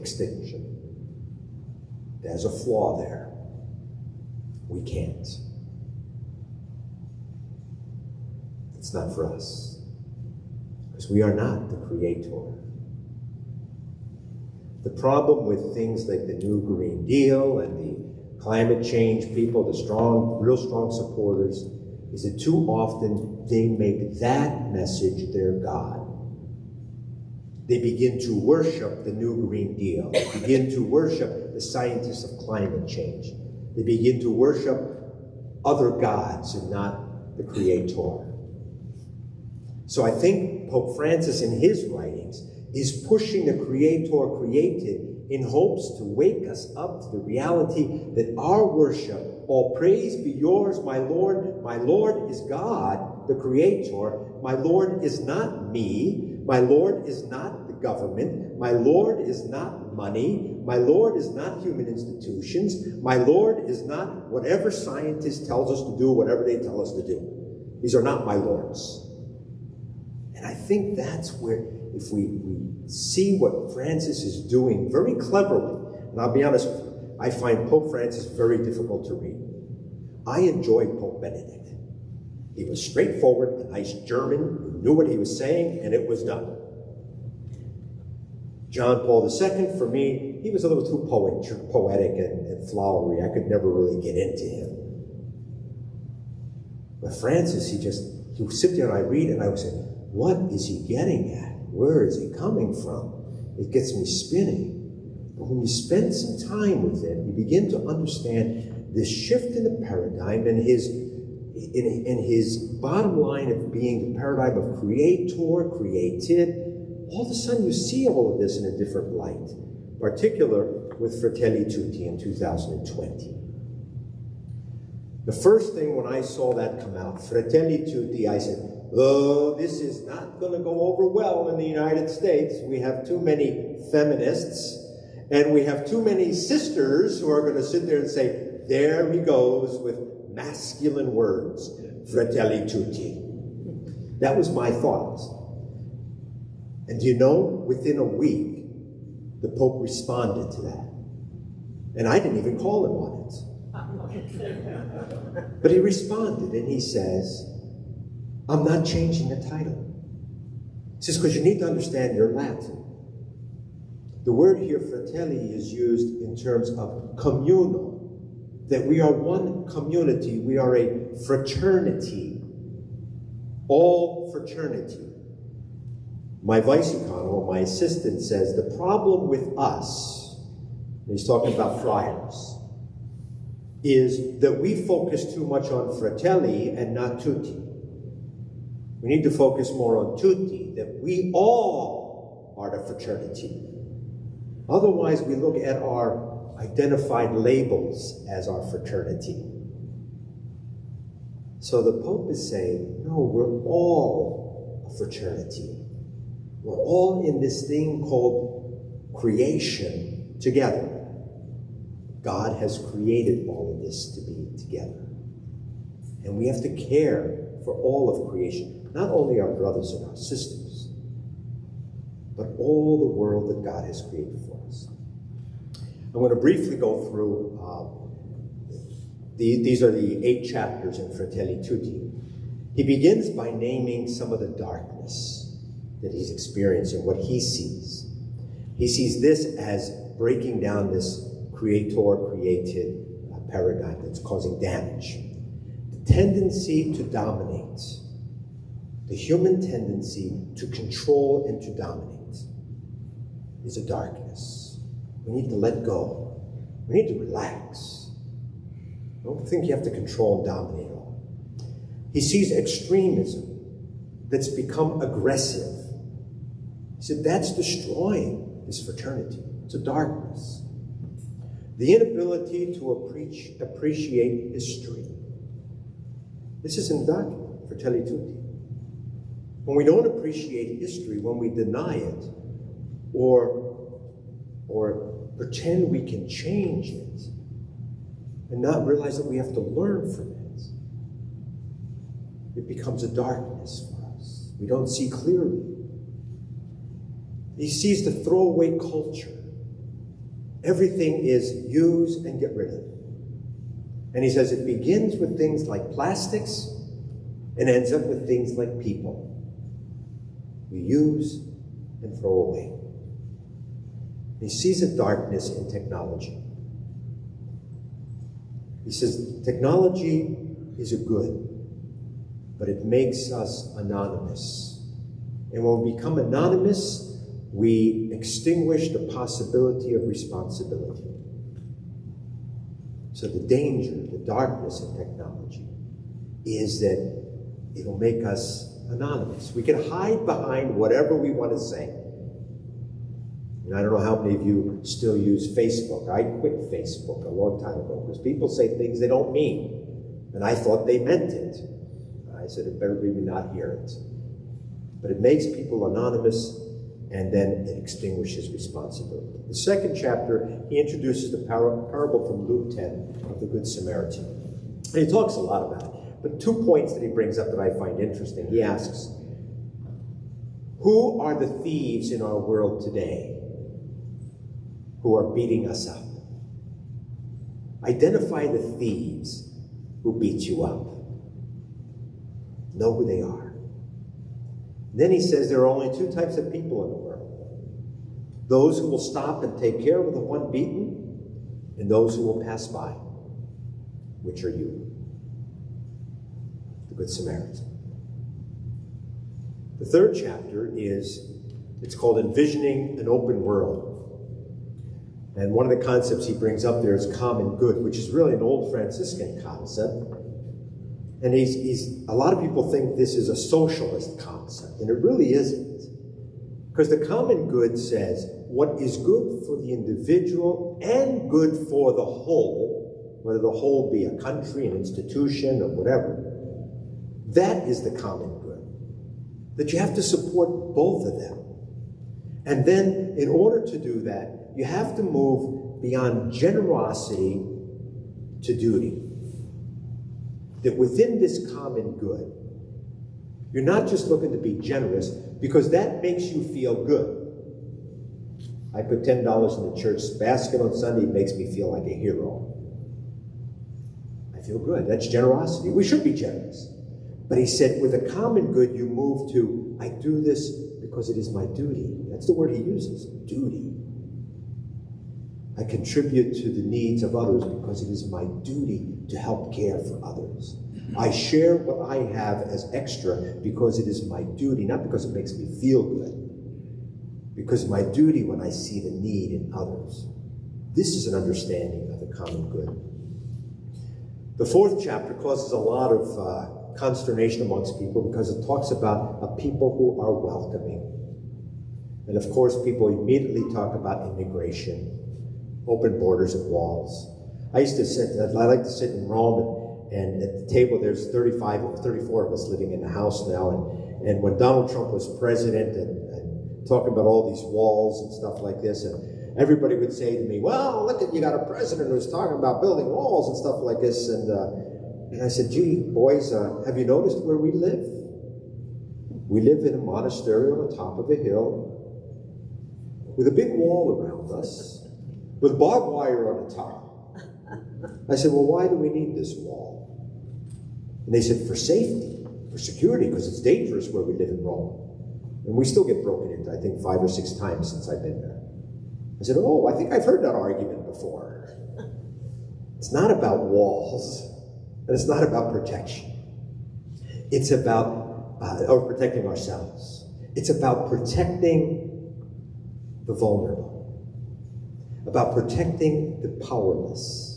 There's a flaw there. We can't. It's not for us. Because we are not the Creator. The problem with things like the new Green Deal and the climate change people, the real strong supporters, is that too often they make that message their God. They begin to worship the new Green Deal. They begin to worship the scientists of climate change. They begin to worship other gods and not the Creator. So I think Pope Francis in his writings is pushing the Creator created in hopes to wake us up to the reality that our worship, all praise be yours, my Lord is God, the Creator. My Lord is not me. My Lord is not the not government. My Lord is not money. My Lord is not human institutions. My Lord is not whatever scientist tells us to do, whatever they tell us to do. These are not my lords. And I think that's where, if we see what Francis is doing very cleverly, and I'll be honest with you, I find Pope Francis very difficult to read. I enjoyed Pope Benedict. He was straightforward, a nice German who knew what he was saying, and it was done. John Paul II, for me, he was a little too poetic and flowery. I could never really get into him. But Francis, he would sit there and I read and I would say, what is he getting at? Where is he coming from? It gets me spinning. But when you spend some time with it, you begin to understand this shift in the paradigm and his bottom line of being the paradigm of creator, created. All of a sudden you see all of this in a different light, in particular with Fratelli Tutti in 2020. The first thing when I saw that come out, Fratelli Tutti, I said, oh, this is not going to go over well in the United States. We have too many feminists, and we have too many sisters who are going to sit there and say, there he goes with masculine words, Fratelli Tutti. That was my thought. And do you know, within a week, the Pope responded to that. And I didn't even call him on it. But he responded and he says, I'm not changing the title. He says, because you need to understand your Latin. The word here, fratelli, is used in terms of communal, that we are one community, we are a fraternity, all fraternity. My vice-econo, my assistant, says the problem with us, and he's talking about friars, is that we focus too much on fratelli and not tutti. We need to focus more on tutti, that we all are the fraternity. Otherwise, we look at our identified labels as our fraternity. So the Pope is saying, no, we're all a fraternity. We're all in this thing called creation together. God has created all of this to be together. And we have to care for all of creation, not only our brothers and our sisters, but all the world that God has created for us. I'm going to briefly go through, these are the 8 chapters in Fratelli Tutti. He begins by naming some of the darkness that he's experiencing, what he sees. He sees this as breaking down this creator-created paradigm that's causing damage. The tendency to dominate, the human tendency to control and to dominate is a darkness. We need to let go. We need to relax. I don't think you have to control and dominate all. He sees extremism that's become aggressive. He said, that's destroying this fraternity. It's a darkness. The inability to appreciate history. This is in the document, Fratelli Tutti. When we don't appreciate history, when we deny it, or pretend we can change it, and not realize that we have to learn from it, it becomes a darkness for us. We don't see clearly. He sees the throwaway culture. Everything is use and get rid of. And he says it begins with things like plastics and ends up with things like people. We use and throw away. He sees a darkness in technology. He says technology is a good, but it makes us anonymous. And when we become anonymous, we extinguish the possibility of responsibility. So the danger, the darkness in technology is that it'll make us anonymous. We can hide behind whatever we want to say. And I don't know how many of you still use Facebook. I quit Facebook a long time ago because people say things they don't mean. And I thought they meant it. I said, it better be not hear it. But it makes people anonymous. and then it extinguishes responsibility. The second chapter, he introduces the parable from Luke 10 of the Good Samaritan. And he talks a lot about it. But 2 points that he brings up that I find interesting. He asks, who are the thieves in our world today who are beating us up? Identify the thieves who beat you up. Know who they are. Then he says there are only 2 types of people in the world. Those who will stop and take care of the one beaten, and those who will pass by, which are you, the Good Samaritan. The third chapter it's called Envisioning an Open World. And one of the concepts he brings up there is common good, which is really an old Franciscan concept. And a lot of people think this is a socialist concept, and it really isn't. Because the common good says what is good for the individual and good for the whole, whether the whole be a country, an institution, or whatever, that is the common good. That you have to support both of them. And then, in order to do that, you have to move beyond generosity to duty. That within this common good, you're not just looking to be generous because that makes you feel good. I put $10 in the church basket on Sunday, it makes me feel like a hero. I feel good. That's generosity. We should be generous. But he said, with a common good, you move to, I do this because it is my duty. That's the word he uses, duty. I contribute to the needs of others because it is my duty to help care for others. I share what I have as extra because it is my duty, not because it makes me feel good, because my duty when I see the need in others. This is an understanding of the common good. The fourth chapter causes a lot of consternation amongst people because it talks about a people who are welcoming. And of course, people immediately talk about immigration, open borders and walls. I like to sit in Rome, and at the table there's 35 or 34 of us living in the house now. And when Donald Trump was president and talking about all these walls and stuff like this, and everybody would say to me, well, look at, you got a president who's talking about building walls and stuff like this. And I said, gee, boys, have you noticed where we live? We live in a monastery on the top of a hill with a big wall around us, with barbed wire on the top. I said, well, why do we need this wall? And they said, for safety, for security, because it's dangerous where we live in Rome. And we still get broken into, I think, 5 or 6 times since I've been there. I said, oh, I think I've heard that argument before. It's not about walls, and it's not about protection. It's about protecting ourselves. It's about protecting the vulnerable, about protecting the powerless.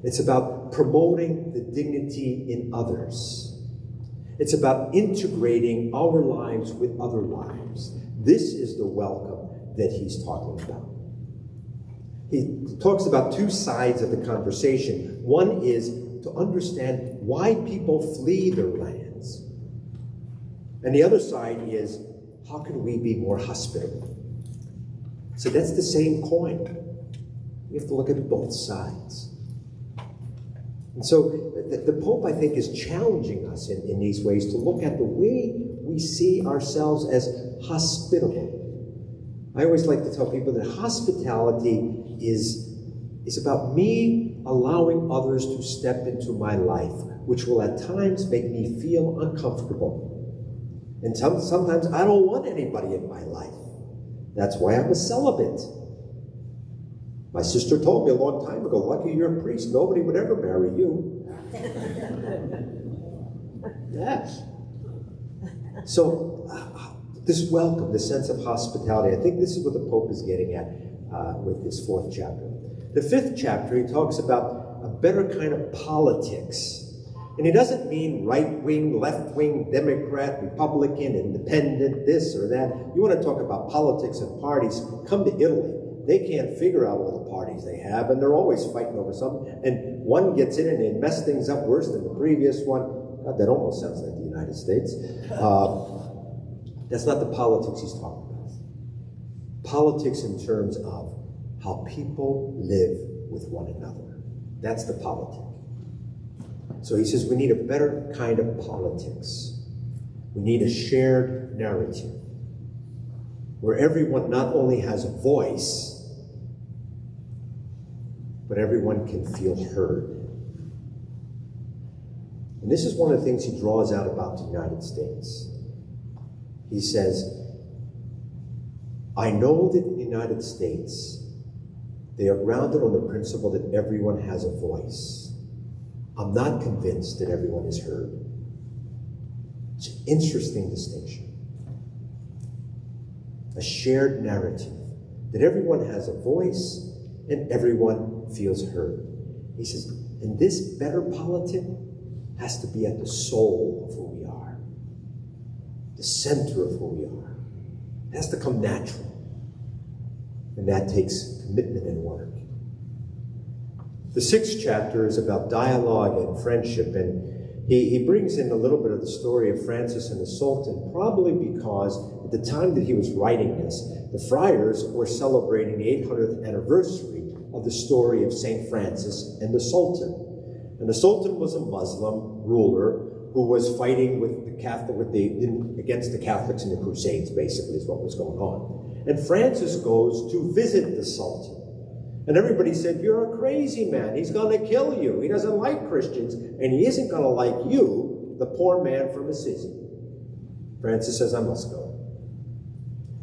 It's about promoting the dignity in others. It's about integrating our lives with other lives. This is the welcome that he's talking about. He talks about 2 sides of the conversation. One is to understand why people flee their lands. And the other side is, how can we be more hospitable? So that's the same coin. We have to look at both sides. And so the Pope, I think, is challenging us in these ways to look at the way we see ourselves as hospitable. I always like to tell people that hospitality is about me allowing others to step into my life, which will at times make me feel uncomfortable. And sometimes I don't want anybody in my life. That's why I'm a celibate. My sister told me a long time ago, lucky you're a priest, nobody would ever marry you. Yes. So this welcome, this sense of hospitality, I think this is what the Pope is getting at with this 4th chapter. The 5th chapter, he talks about a better kind of politics. And he doesn't mean right-wing, left-wing, Democrat, Republican, independent, this or that. You want to talk about politics and parties, come to Italy. They can't figure out all the parties they have, and they're always fighting over something. And one gets in and they mess things up worse than the previous one. God, that almost sounds like the United States. That's not the politics he's talking about. Politics in terms of how people live with one another. That's the politic. So he says we need a better kind of politics. We need a shared narrative where everyone not only has a voice, but everyone can feel heard. And this is one of the things he draws out about the United States. He says, I know that in the United States, they are grounded on the principle that everyone has a voice. I'm not convinced that everyone is heard. It's an interesting distinction. A shared narrative, that everyone has a voice and everyone feels heard. He says, and this better politic has to be at the soul of who we are, the center of who we are. It has to come natural. And that takes commitment and work. The 6th chapter is about dialogue and friendship, and he brings in a little bit of the story of Francis and the Sultan, probably because at the time that he was writing this, the friars were celebrating the 800th anniversary of the story of St. Francis and the Sultan. And the Sultan was a Muslim ruler who was fighting with the against the Catholics in the Crusades, basically, is what was going on. And Francis goes to visit the Sultan. And everybody said, you're a crazy man. He's going to kill you. He doesn't like Christians, and he isn't going to like you, the poor man from Assisi. Francis says, I must go.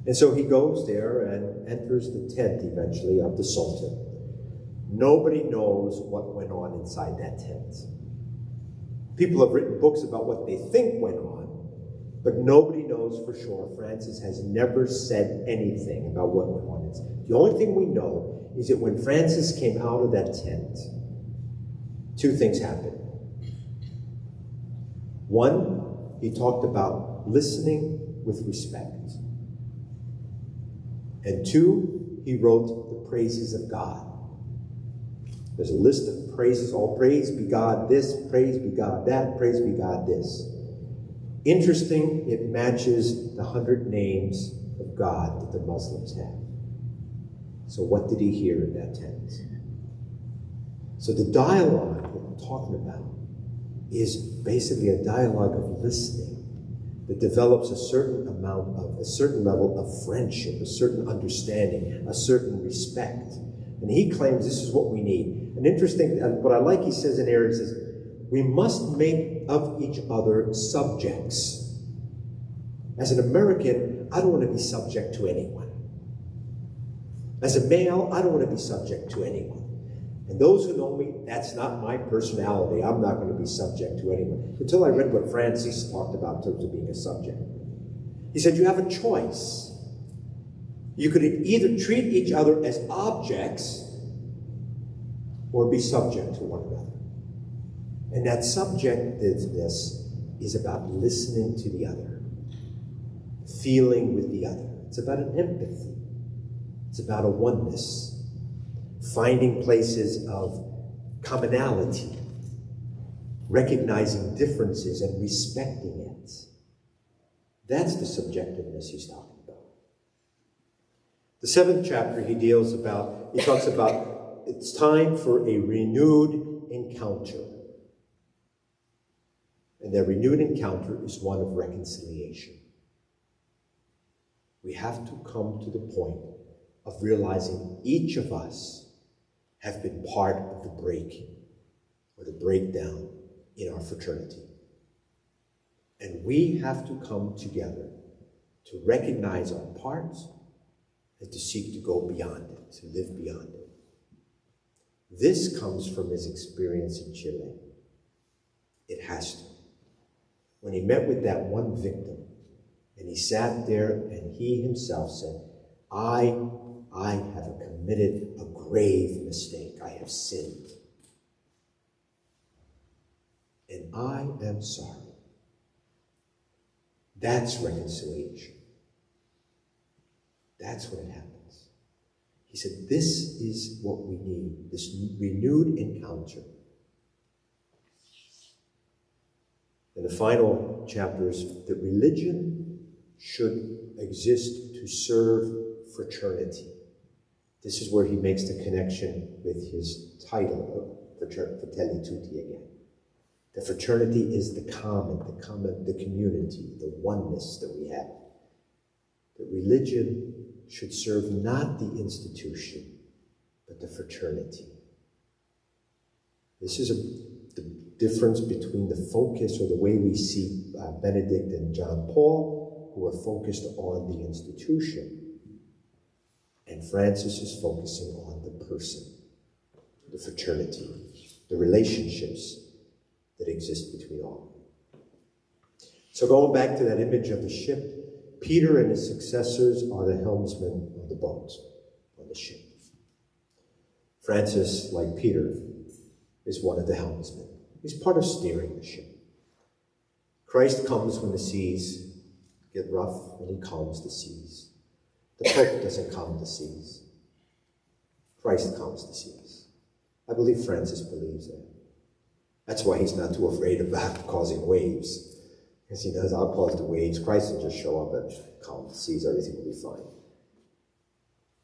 And so he goes there and enters the tent, eventually, of the Sultan. Nobody knows what went on inside that tent. People have written books about what they think went on, but nobody knows for sure. Francis has never said anything about what went on inside. The only thing we know is that when Francis came out of that tent, 2 things happened. One, he talked about listening with respect. And 2, he wrote the praises of God. There's a list of praises, all praise be God this, praise be God that, praise be God this. Interesting, it matches the 100 names of God that the Muslims have. So what did he hear in that tent? So the dialogue that we're talking about is basically a dialogue of listening that develops a certain level of friendship, a certain understanding, a certain respect. And he claims this is what we need. And interesting, what I like, he says in there, he says, we must make of each other subjects. As an American, I don't want to be subject to anyone. As a male, I don't want to be subject to anyone. And those who know me, that's not my personality. I'm not going to be subject to anyone. Until I read what Francis talked about in terms of being a subject. He said, you have a choice. You could either treat each other as objects or be subject to one another. And that subjectiveness is about listening to the other, feeling with the other. It's about an empathy. It's about a oneness, finding places of commonality, recognizing differences and respecting it. That's the subjectiveness he's talking about. The 7th chapter he talks about it's time for a renewed encounter. And that renewed encounter is one of reconciliation. We have to come to the point of realizing each of us have been part of the breaking or the breakdown in our fraternity. And we have to come together to recognize our parts and to seek to go beyond it, to live beyond it. This comes from his experience in Chile. It has to. When he met with that one victim, and he sat there and he himself said, I have committed a grave mistake. I have sinned. And I am sorry. That's reconciliation. That's when it happens. He said, this is what we need, this renewed encounter. And the final chapter is that religion should exist to serve fraternity. This is where he makes the connection with his title of Fratelli Tutti again. The fraternity is the common, the community, the oneness that we have. That religion should serve not the institution, but the fraternity. This is the difference between the focus or the way we see Benedict and John Paul, who are focused on the institution, and Francis is focusing on the person, the fraternity, the relationships that exist between all. So going back to that image of the ship, Peter and his successors are the helmsmen of the boat, on the ship. Francis, like Peter, is one of the helmsmen. He's part of steering the ship. Christ comes when the seas get rough, and he calms the seas. The Pope doesn't calm the seas. Christ calms the seas. I believe Francis believes that. That's why he's not too afraid about causing waves. Because he knows, I'll cause the waves. Christ will just show up and calm the seas. Everything will be fine.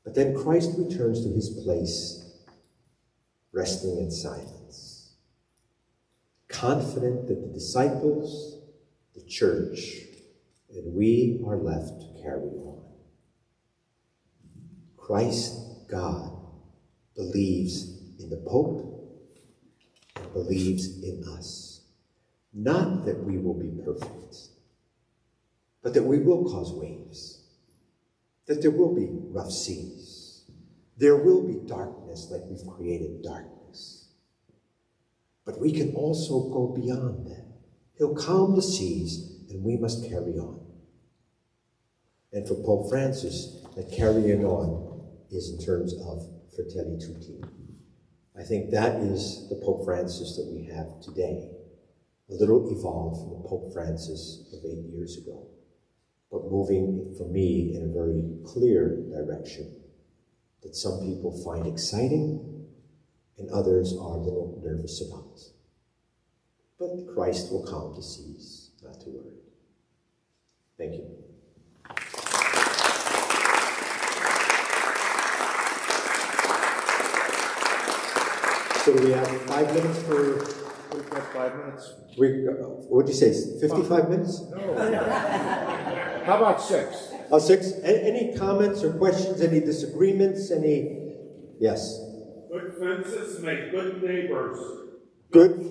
But then Christ returns to his place, resting in silence, confident that the disciples, the church, and we are left to carry on. Christ, God, believes in the Pope and believes in us. Not that we will be perfect, but that we will cause waves, that there will be rough seas. There will be darkness like we've created darkness. But we can also go beyond that. He'll calm the seas, and we must carry on. And for Pope Francis, that carrying on is in terms of Fratelli Tutti. I think that is the Pope Francis that we have today. A little evolved from the Pope Francis of 8 years ago, but moving, for me, in a very clear direction that some people find exciting and others are a little nervous about. But Christ will calm the seas, not to worry. Thank you. So do we have 5 minutes for... We've got 5 minutes. What'd you say, 55 minutes? No. How about 6? 6. Any comments or questions, any disagreements, any... Yes? Good fences make good neighbors. Good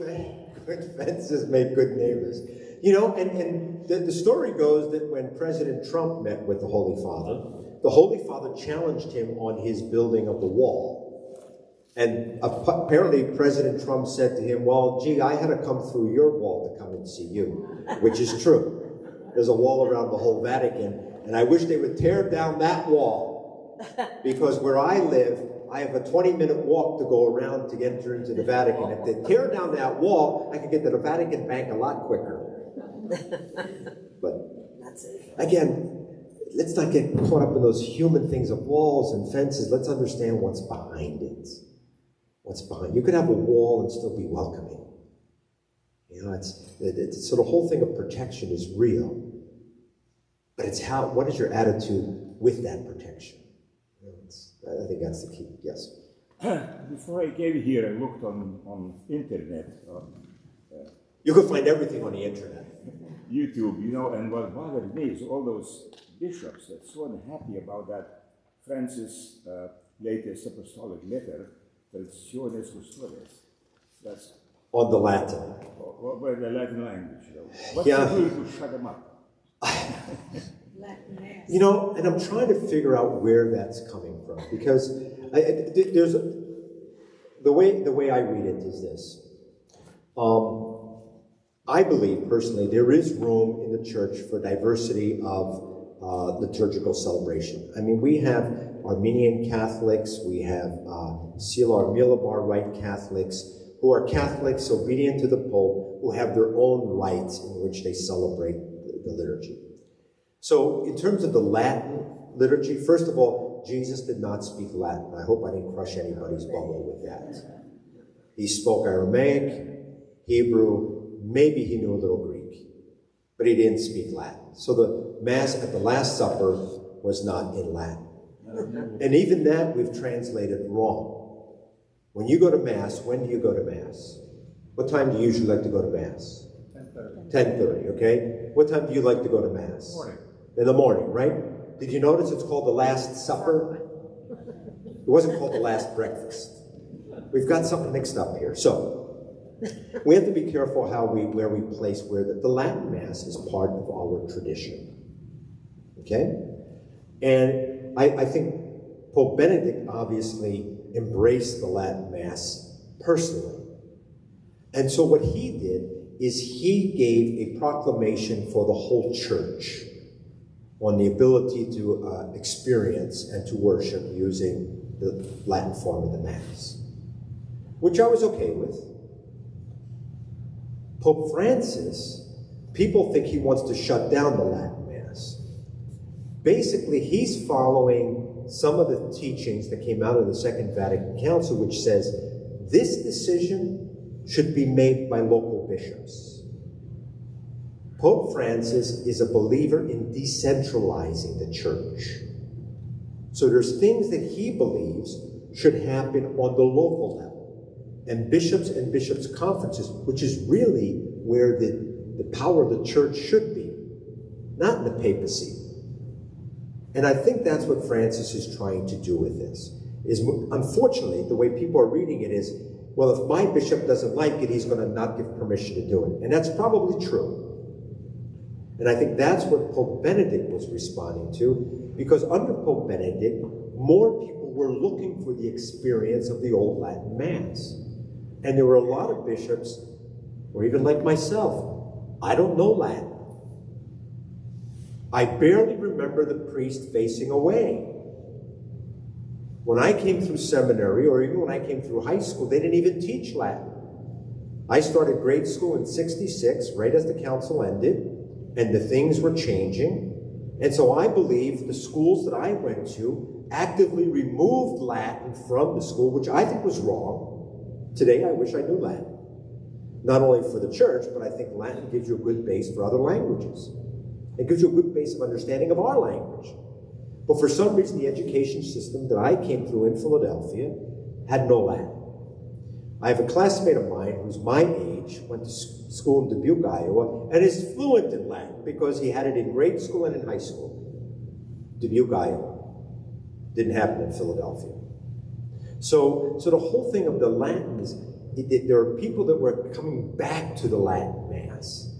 fences make good neighbors. You know, and the story goes that when President Trump met with the Holy Father challenged him on his building of the wall. And apparently President Trump said to him, well, gee, I had to come through your wall to come and see you, which is true. There's a wall around the whole Vatican, and I wish they would tear down that wall, because where I live, I have a 20-minute walk to go around to enter into the Vatican. If they tear down that wall, I could get to the Vatican Bank a lot quicker. But again, let's not get caught up in those human things of walls and fences. Let's understand what's behind it. What's behind. You could have a wall and still be welcoming. You know, so the whole thing of protection is real, but it's what is your attitude with that protection? You know, I think that's the key. Yes. Before I came here, I looked on internet. You can find everything on the internet. YouTube, you know, and what bothered me is all those bishops that so unhappy about that Francis' latest apostolic letter, Traditiones Custodes. That's on the Latin. Or the Latin language. You know. What's Yeah. the doing to shut them up? You know, and I'm trying to figure out where that's coming from, because there's the way I read it is this. I believe personally there is room in the church for diversity of liturgical celebration. I mean, we have Armenian Catholics, we have Silar Milibar Rite Catholics, who are Catholics obedient to the Pope, who have their own rites in which they celebrate the liturgy. So in terms of the Latin liturgy, first of all, Jesus did not speak Latin. I hope I didn't crush anybody's bubble with that. He spoke Aramaic, Hebrew, maybe he knew a little Greek, but he didn't speak Latin. So the Mass at the Last Supper was not in Latin. And even that we've translated wrong. When you go to Mass, when do you go to Mass? What time do you usually like to go to Mass? 10:30. 10:30, okay? What time do you like to go to Mass? Morning. In the morning, right? Did you notice it's called the Last Supper? It wasn't called the Last Breakfast. We've got something mixed up here. So, we have to be careful where we place the Latin Mass is part of our tradition. Okay? And I think Pope Benedict obviously embraced the Latin Mass personally. And so what he did is he gave a proclamation for the whole church on the ability to experience and to worship using the Latin form of the Mass, which I was okay with. Pope Francis, people think he wants to shut down the Latin Mass. Basically, he's following some of the teachings that came out of the Second Vatican Council, which says this decision should be made by local bishops. Pope Francis is a believer in decentralizing the church. So there's things that he believes should happen on the local level. And bishops' conferences, which is really where the power of the church should be, not in the papacy. And I think that's what Francis is trying to do with this. Unfortunately, the way people are reading it is, well, if my bishop doesn't like it, he's going to not give permission to do it. And that's probably true. And I think that's what Pope Benedict was responding to, because under Pope Benedict, more people were looking for the experience of the old Latin Mass. And there were a lot of bishops, or even like myself, I don't know Latin. I barely remember the priest facing away. When I came through seminary, or even when I came through high school, they didn't even teach Latin. I started grade school in '66, right as the council ended, and the things were changing. And so I believe the schools that I went to actively removed Latin from the school, which I think was wrong. Today, I wish I knew Latin. Not only for the church, but I think Latin gives you a good base for other languages. It gives you a good base of understanding of our language. But for some reason, the education system that I came through in Philadelphia had no Latin. I have a classmate of mine who's my age, went to school in Dubuque, Iowa, and is fluent in Latin because he had it in grade school and in high school. Dubuque, Iowa. Didn't happen in Philadelphia. So the whole thing of the Latin is, there are people that were coming back to the Latin Mass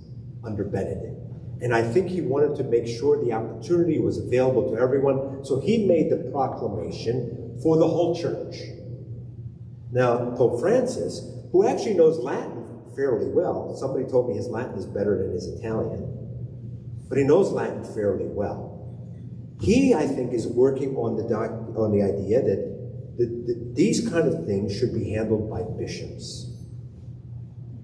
under Benedict. And I think he wanted to make sure the opportunity was available to everyone, so he made the proclamation for the whole church. Now, Pope Francis, who actually knows Latin fairly well, somebody told me his Latin is better than his Italian, but he knows Latin fairly well. He, I think, is working on the idea that these kind of things should be handled by bishops.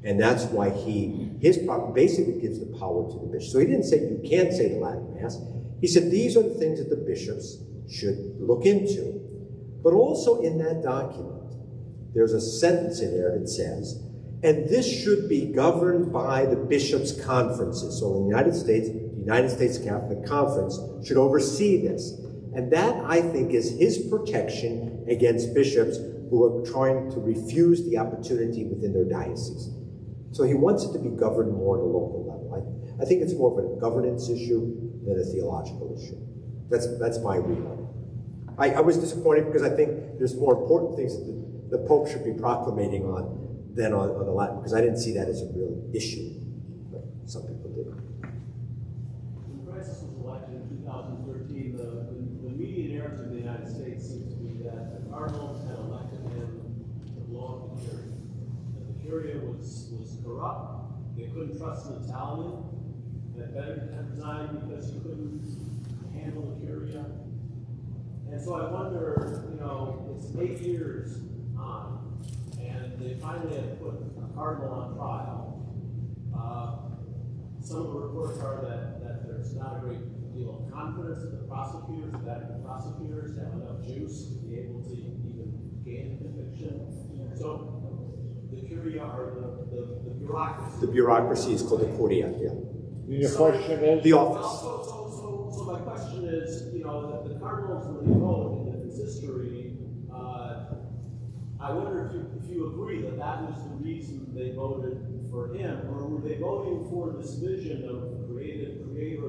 And that's why his basically gives the power to the bishop. So he didn't say you can't say the Latin Mass. He said these are the things that the bishops should look into. But also in that document, there's a sentence in there that says, and this should be governed by the bishops' conferences. So in the United States Catholic Conference should oversee this. And that, I think, is his protection against bishops who are trying to refuse the opportunity within their diocese. So he wants it to be governed more at a local level. I think it's more of a governance issue than a theological issue. That's my read on it. I was disappointed because I think there's more important things that the Pope should be proclamating on than on the Latin, because I didn't see that as a real issue. But some people did. When Francis was elected in 2013, the media narrative in the United States seemed to be that the Cardinals had elected him to blow up the Curia. That the Curia was corrupt, they couldn't trust an Italian, that Benedict had resigned because he couldn't handle the Curia. And so I wonder, it's 8 years on, and they finally have put a cardinal on trial. Some of the reports are that there's not a great deal of confidence in the prosecutors, Vatican prosecutors have enough juice to be able to even gain a conviction. So the Curia are the bureaucracy. The bureaucracy is called the Curia, yeah. The question is? The office. So my question is, the Cardinals, when they vote, I wonder if you agree that that was the reason they voted for him, or were they voting for this vision of creator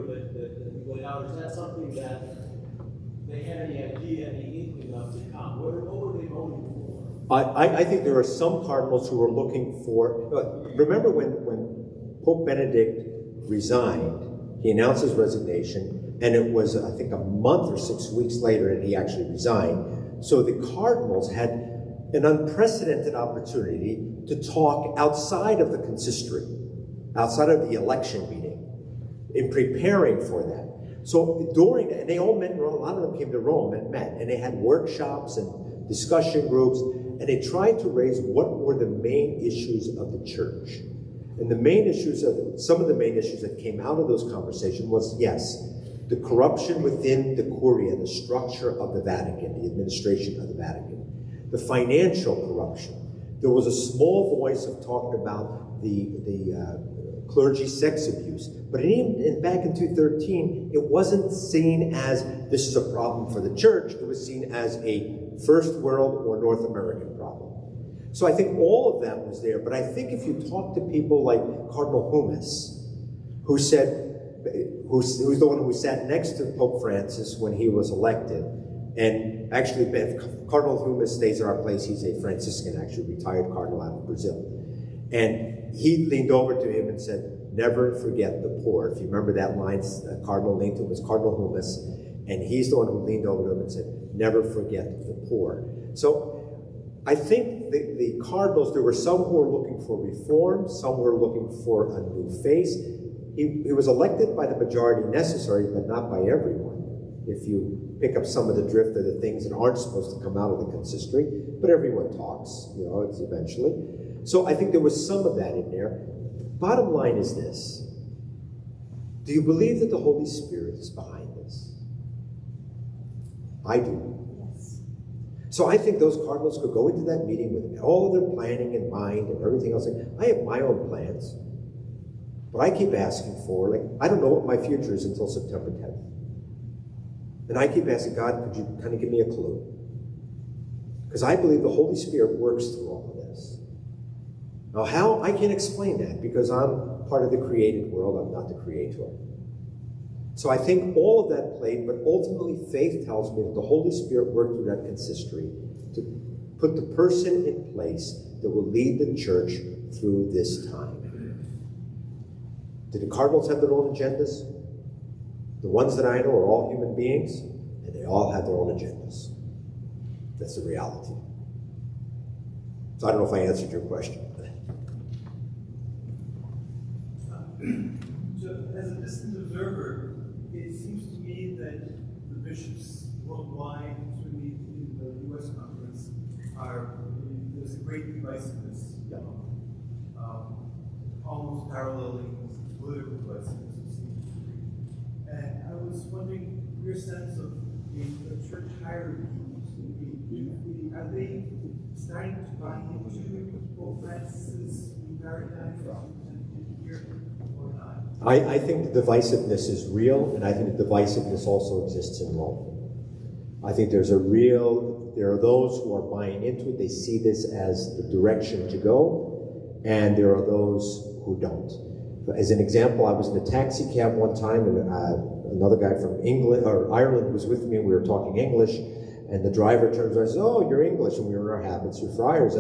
that he laid out? Is that something that they had any idea, any inkling of to come? What were they voting for? I think there are some cardinals who were looking for, remember when Pope Benedict resigned, he announced his resignation, and it was, I think, a month or 6 weeks later that he actually resigned. So the cardinals had an unprecedented opportunity to talk outside of the consistory, outside of the election meeting, in preparing for that. So during that, and they all met in Rome, a lot of them came to Rome and met, and they had workshops and discussion groups, and they tried to raise what were the main issues of the church. And the main issues, some of the main issues that came out of those conversations was, yes, the corruption within the Curia, the structure of the Vatican, the administration of the Vatican, the financial corruption. There was a small voice of talking about the clergy sex abuse, but even back in 2013, it wasn't seen as this is a problem for the church. It was seen as a first world or North American problem. So I think all of that was there, but I think if you talk to people like Cardinal Hummes, who said, who's the one who sat next to Pope Francis when he was elected, and actually Cardinal Hummes stays at our place. He's a Franciscan, actually retired cardinal out of Brazil. And he leaned over to him and said, never forget the poor. If you remember that line, Cardinal leaned to him was Cardinal Hummes, and he's the one who leaned over to him and said, never forget the poor. So I think the cardinals, there were some who were looking for reform, some were looking for a new face. He was elected by the majority necessary, but not by everyone. If you pick up some of the drift of the things that aren't supposed to come out of the consistory, but everyone talks, you know, it's eventually. So I think there was some of that in there. Bottom line is this. Do you believe that the Holy Spirit is behind this? I do. So I think those cardinals could go into that meeting with all of their planning in mind and everything else. I have my own plans, but I keep asking for, like, I don't know what my future is until September 10th. And I keep asking God, could you kind of give me a clue? Because I believe the Holy Spirit works through all of this. Now how? I can't explain that because I'm part of the created world, I'm not the creator. So I think all of that played, but ultimately faith tells me that the Holy Spirit worked through that consistory to put the person in place that will lead the church through this time. Did the cardinals have their own agendas? The ones that I know are all human beings, and they all have their own agendas. That's the reality. So I don't know if I answered your question. So, as a distant observer, it seems to me that the bishops worldwide, certainly in the U.S. conference, there's a great divisiveness, almost paralleling political divisiveness, it seems to me. And I was wondering your sense of the church hierarchy. Are they starting to buy into Pope Francis's paradigm here or not? I think the divisiveness is real, and I think the divisiveness also exists in Rome. I think there are those who are buying into it. They see this as the direction to go, and there are those who don't. As an example, I was in a taxi cab one time, and another guy from England or Ireland was with me, and we were talking English. And the driver turns around and says, "Oh, you're English," and we were in our habits, you're friars.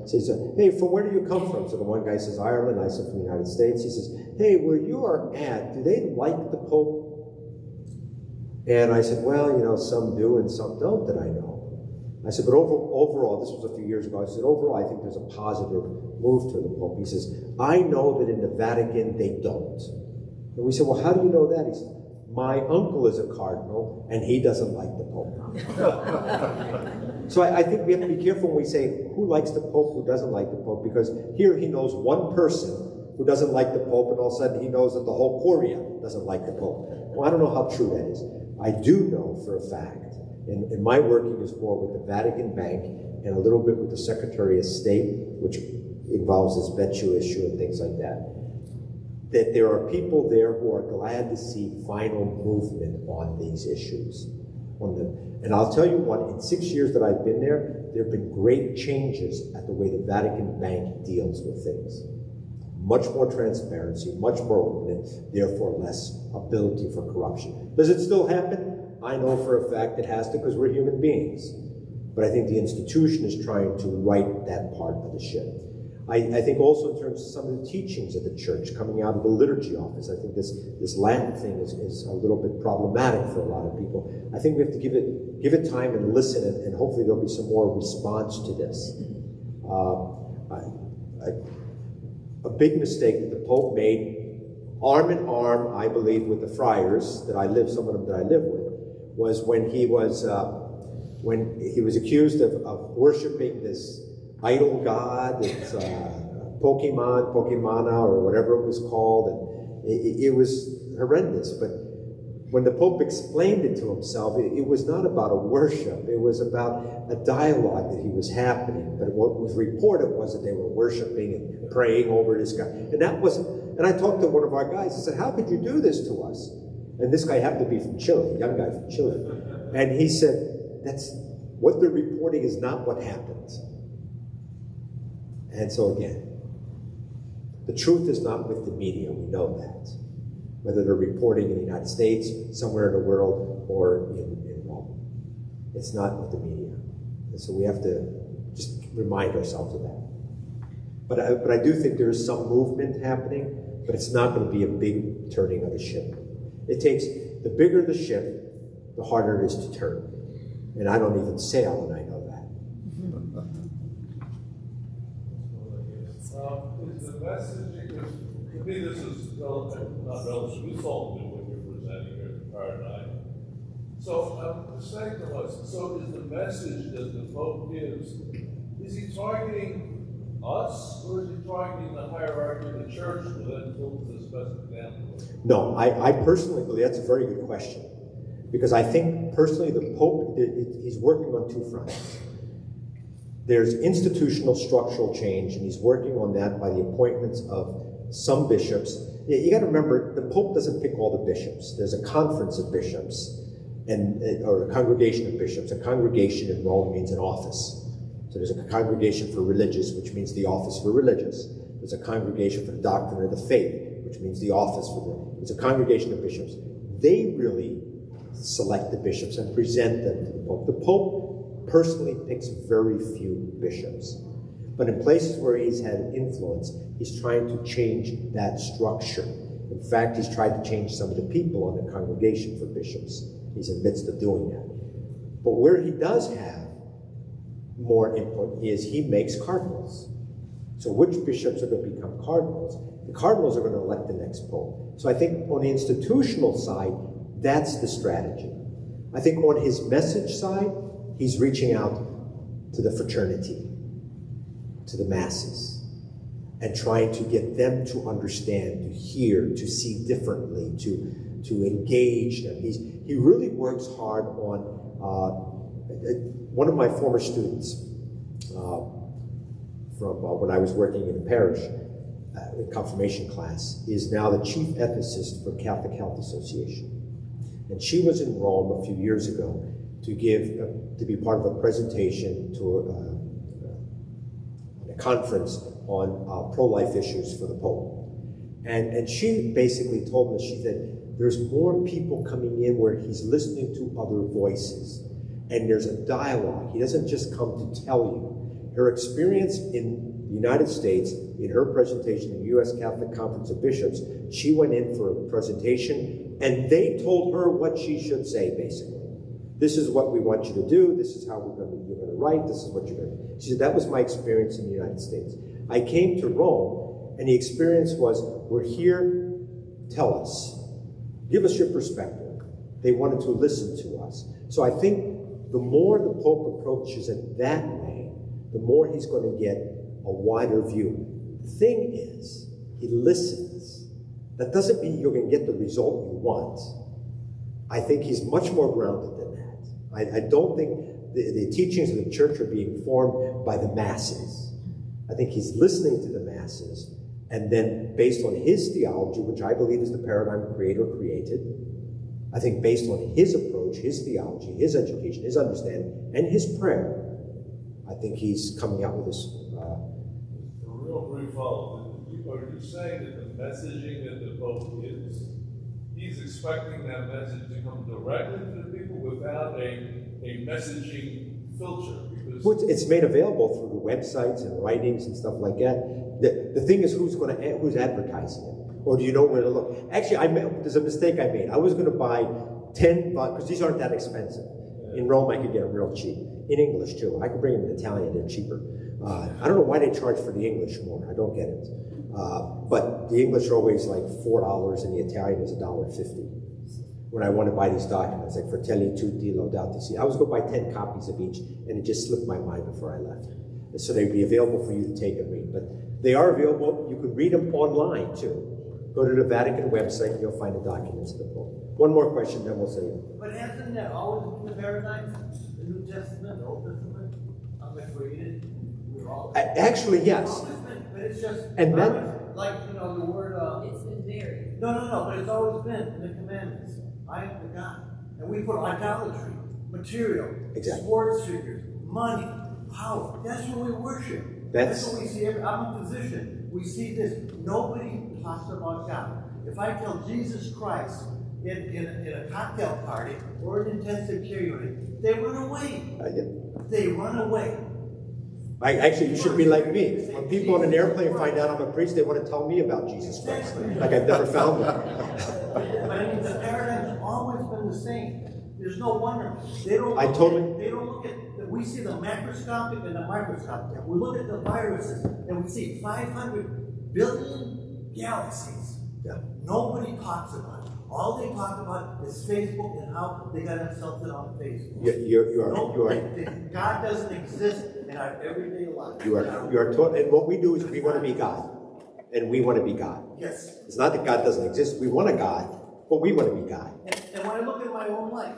Says, "Hey, from where do you come from?" So the one guy says, "Ireland." I said, "From the United States." He says, "Hey, where you are at, do they like the Pope?" And I said, "Well, you know, some do and some don't that I know." I said, "But overall," this was a few years ago, I said, "Overall, I think there's a positive move to the Pope." He says, "I know that in the Vatican, they don't." And we said, "Well, how do you know that?" He said, "My uncle is a cardinal, and he doesn't like the Pope." So I think we have to be careful when we say who likes the Pope, who doesn't like the Pope, because here he knows one person who doesn't like the Pope, and all of a sudden he knows that the whole Curia doesn't like the Pope. Well, I don't know how true that is. I do know for a fact, and my working is more with the Vatican Bank and a little bit with the Secretary of State, which involves this Betju issue and things like that, that there are people there who are glad to see final movement on these issues. And I'll tell you what, in 6 years that I've been there, there have been great changes at the way the Vatican Bank deals with things. Much more transparency, much more openness, therefore less ability for corruption. Does it still happen? I know for a fact it has to, because we're human beings. But I think the institution is trying to right that part of the ship. I think also in terms of some of the teachings of the church coming out of the liturgy office, I think this Latin thing is a little bit problematic for a lot of people. I think we have to give it time and listen, and hopefully there'll be some more response to this. A big mistake that the Pope made, arm in arm, I believe, with the friars some of them that I live with, was when he was accused of worshiping this idol god, it's Pokemana, or whatever it was called, and it was horrendous. But when the Pope explained it to himself, it was not about a worship, it was about a dialogue that he was happening. But what was reported was that they were worshiping and praying over this guy. And that wasn't, and I talked to one of our guys, I said, how could you do this to us? And this guy happened to be from Chile, a young guy from Chile. And he said, that's what they're reporting is not what happened. And so again, the truth is not with the media, we know that. Whether they're reporting in the United States, somewhere in the world, or in Rome. It's not with the media. And so we have to just remind ourselves of that. But I do think there is some movement happening, but it's not going to be a big turning of the ship. It takes, the bigger the ship, the harder it is to turn. And I don't even sail, and I know that. Is the message, because to me this is relative, not relative, it's all new what you're presenting here at the paradigm. So I'm saying to us, so is the message that the Pope gives, is he targeting us, or is he targeting the hierarchy of the church to then filter this message down? No, I personally believe that's a very good question. Because I think personally the Pope, he's working on two fronts. There's institutional structural change, and he's working on that by the appointments of some bishops. You got to remember, the Pope doesn't pick all the bishops. There's a conference of bishops, or a congregation of bishops. A congregation in Rome means an office. So there's a congregation for religious, which means the office for religious. There's a congregation for the doctrine of the faith, which means the office for the, it's a congregation of bishops. They really select the bishops and present them to the Pope. The Pope personally picks very few bishops. But in places where he's had influence, he's trying to change that structure. In fact, he's tried to change some of the people in the congregation for bishops. He's in the midst of doing that. But where he does have more input is he makes cardinals. So which bishops are going to become cardinals? The cardinals are going to elect the next Pope. So I think on the institutional side, that's the strategy. I think on his message side, he's reaching out to the fraternity, to the masses, and trying to get them to understand, to hear, to see differently, to engage them. He really works hard on, one of my former students from when I was working in a parish, in confirmation class, is now the chief ethicist for Catholic Health Association. And she was in Rome a few years ago to be part of a presentation to a conference on pro-life issues for the Pope. And she basically told me, she said, there's more people coming in where he's listening to other voices, and there's a dialogue. He doesn't just come to tell you. Her experience in the United States, in her presentation in the U.S. Catholic Conference of Bishops, she went in for a presentation, and they told her what she should say, basically. This is what we want you to do, this is how you're going to write, this is what you're going to do. She said, that was my experience in the United States. I came to Rome, and the experience was, we're here, tell us. Give us your perspective. They wanted to listen to us. So I think the more the Pope approaches it that way, the more he's going to get a wider view. The thing is, he listens. That doesn't mean you're going to get the result you want. I think he's much more grounded than that. I don't think the teachings of the church are being formed by the masses. I think he's listening to the masses, and then based on his theology, which I believe is the paradigm the Creator created, I think based on his approach, his theology, his education, his understanding, and his prayer, I think he's coming out with this. A real brief follow-up. Are you saying that the messaging that the Pope gives, he's expecting that message to come directly to the people without a messaging filter? Because It's made available through the websites and writings and stuff like that. The thing is, who's advertising it? Or do you know where to look? Actually, there's a mistake I made. I was going to buy 10, because these aren't that expensive. In Rome, I could get them real cheap. In English, too. I could bring them in Italian, they're cheaper. I don't know why they charge for the English more. I don't get it. But the English are always like $4 and the Italian is $1.50. When I want to buy these documents, like Fratelli Tutti, Laudate Si. I was going to buy 10 copies of each, and it just slipped my mind before I left. So they'd be available for you to take and read. But they are available. You can read them online, too. Go to the Vatican website, and you'll find the documents of the Pope. One more question, then we'll say it. But hasn't that always been the paradigm? The New Testament, the Old Testament, how they created? We're all. Actually, yes. But it's just. And then. Like, the word. It's been varied. No, but it's always been in the commandments. I am the God. And we put idolatry, material, Exactly. sports figures, money, power. That's what we worship. That's what we see. I'm a physician. We see this. Nobody talks about God. If I tell Jesus Christ in a cocktail party or an intensive care unit, they run away. They run away. Actually, you should be like me. When people on an airplane find out I'm a priest, they want to tell me about Jesus Christ. Like I've never found one. But I mean, the paradigm has always been the same. There's no wonder. They don't look at, we see the macroscopic and the microscopic. We look at the viruses and we see 500 billion galaxies. Yeah. Nobody talks about it. All they talk about is Facebook and how they got insulted on Facebook. You are. God doesn't exist in our everyday life. You are taught, and what we do is we want to be God, and we want to be God. Yes. It's not that God doesn't exist. We want a God, but we want to be God. And when I look at my own life,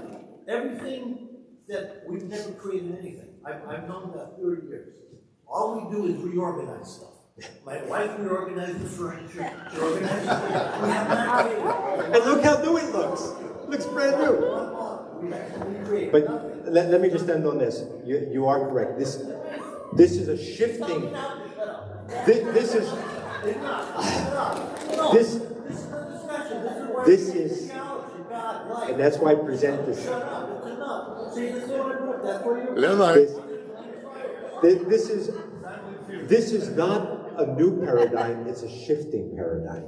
everything that we've never created anything. I've known that 30 years. All we do is reorganize stuff. My wife reorganized the furniture. She organized the food. We have not created. And look how new it looks. It looks brand new. We actually created But nothing. let me just end on this. You are correct. This is a shifting. This is. This is. And that's why I present this. Shut up. It's enough. See, this is what I put. That's where you're. This is not a new paradigm. It's a shifting paradigm.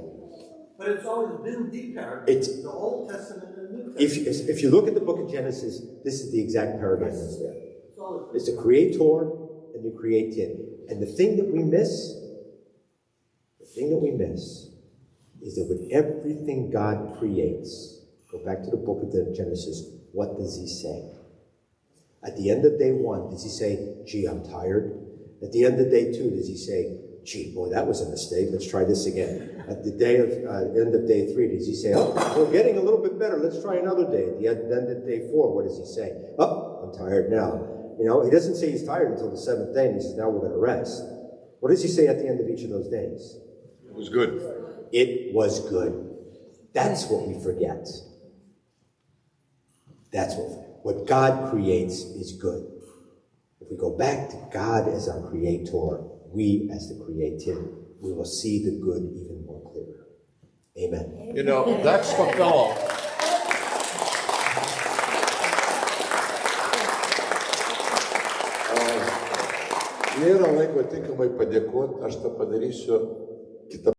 But it's always been the paradigm. It's the Old Testament and the New Testament. If you look at the book of Genesis, this is the exact paradigm that's there. It's the creator and the created. And the thing that we miss is that with everything God creates, go back to the book of the Genesis, what does he say? At the end of day 1, does he say, gee, I'm tired? At the end of day 2, does he say, gee, boy, that was a mistake, let's try this again? At the end of day 3, does he say, oh, we're getting a little bit better, let's try another day? At the end of day 4, what does he say? Oh, I'm tired now. He doesn't say he's tired until the 7th day, and he says, now we're going to rest. What does he say at the end of each of those days? It was good. It was good. That's what we forget. That's what God creates is good. If we go back to God as our creator, we as the created, we will see the good even more clearer. Amen. That's fulfilling. Nėra laiko tinkamai padėkoti, aš tą padarysiu kitą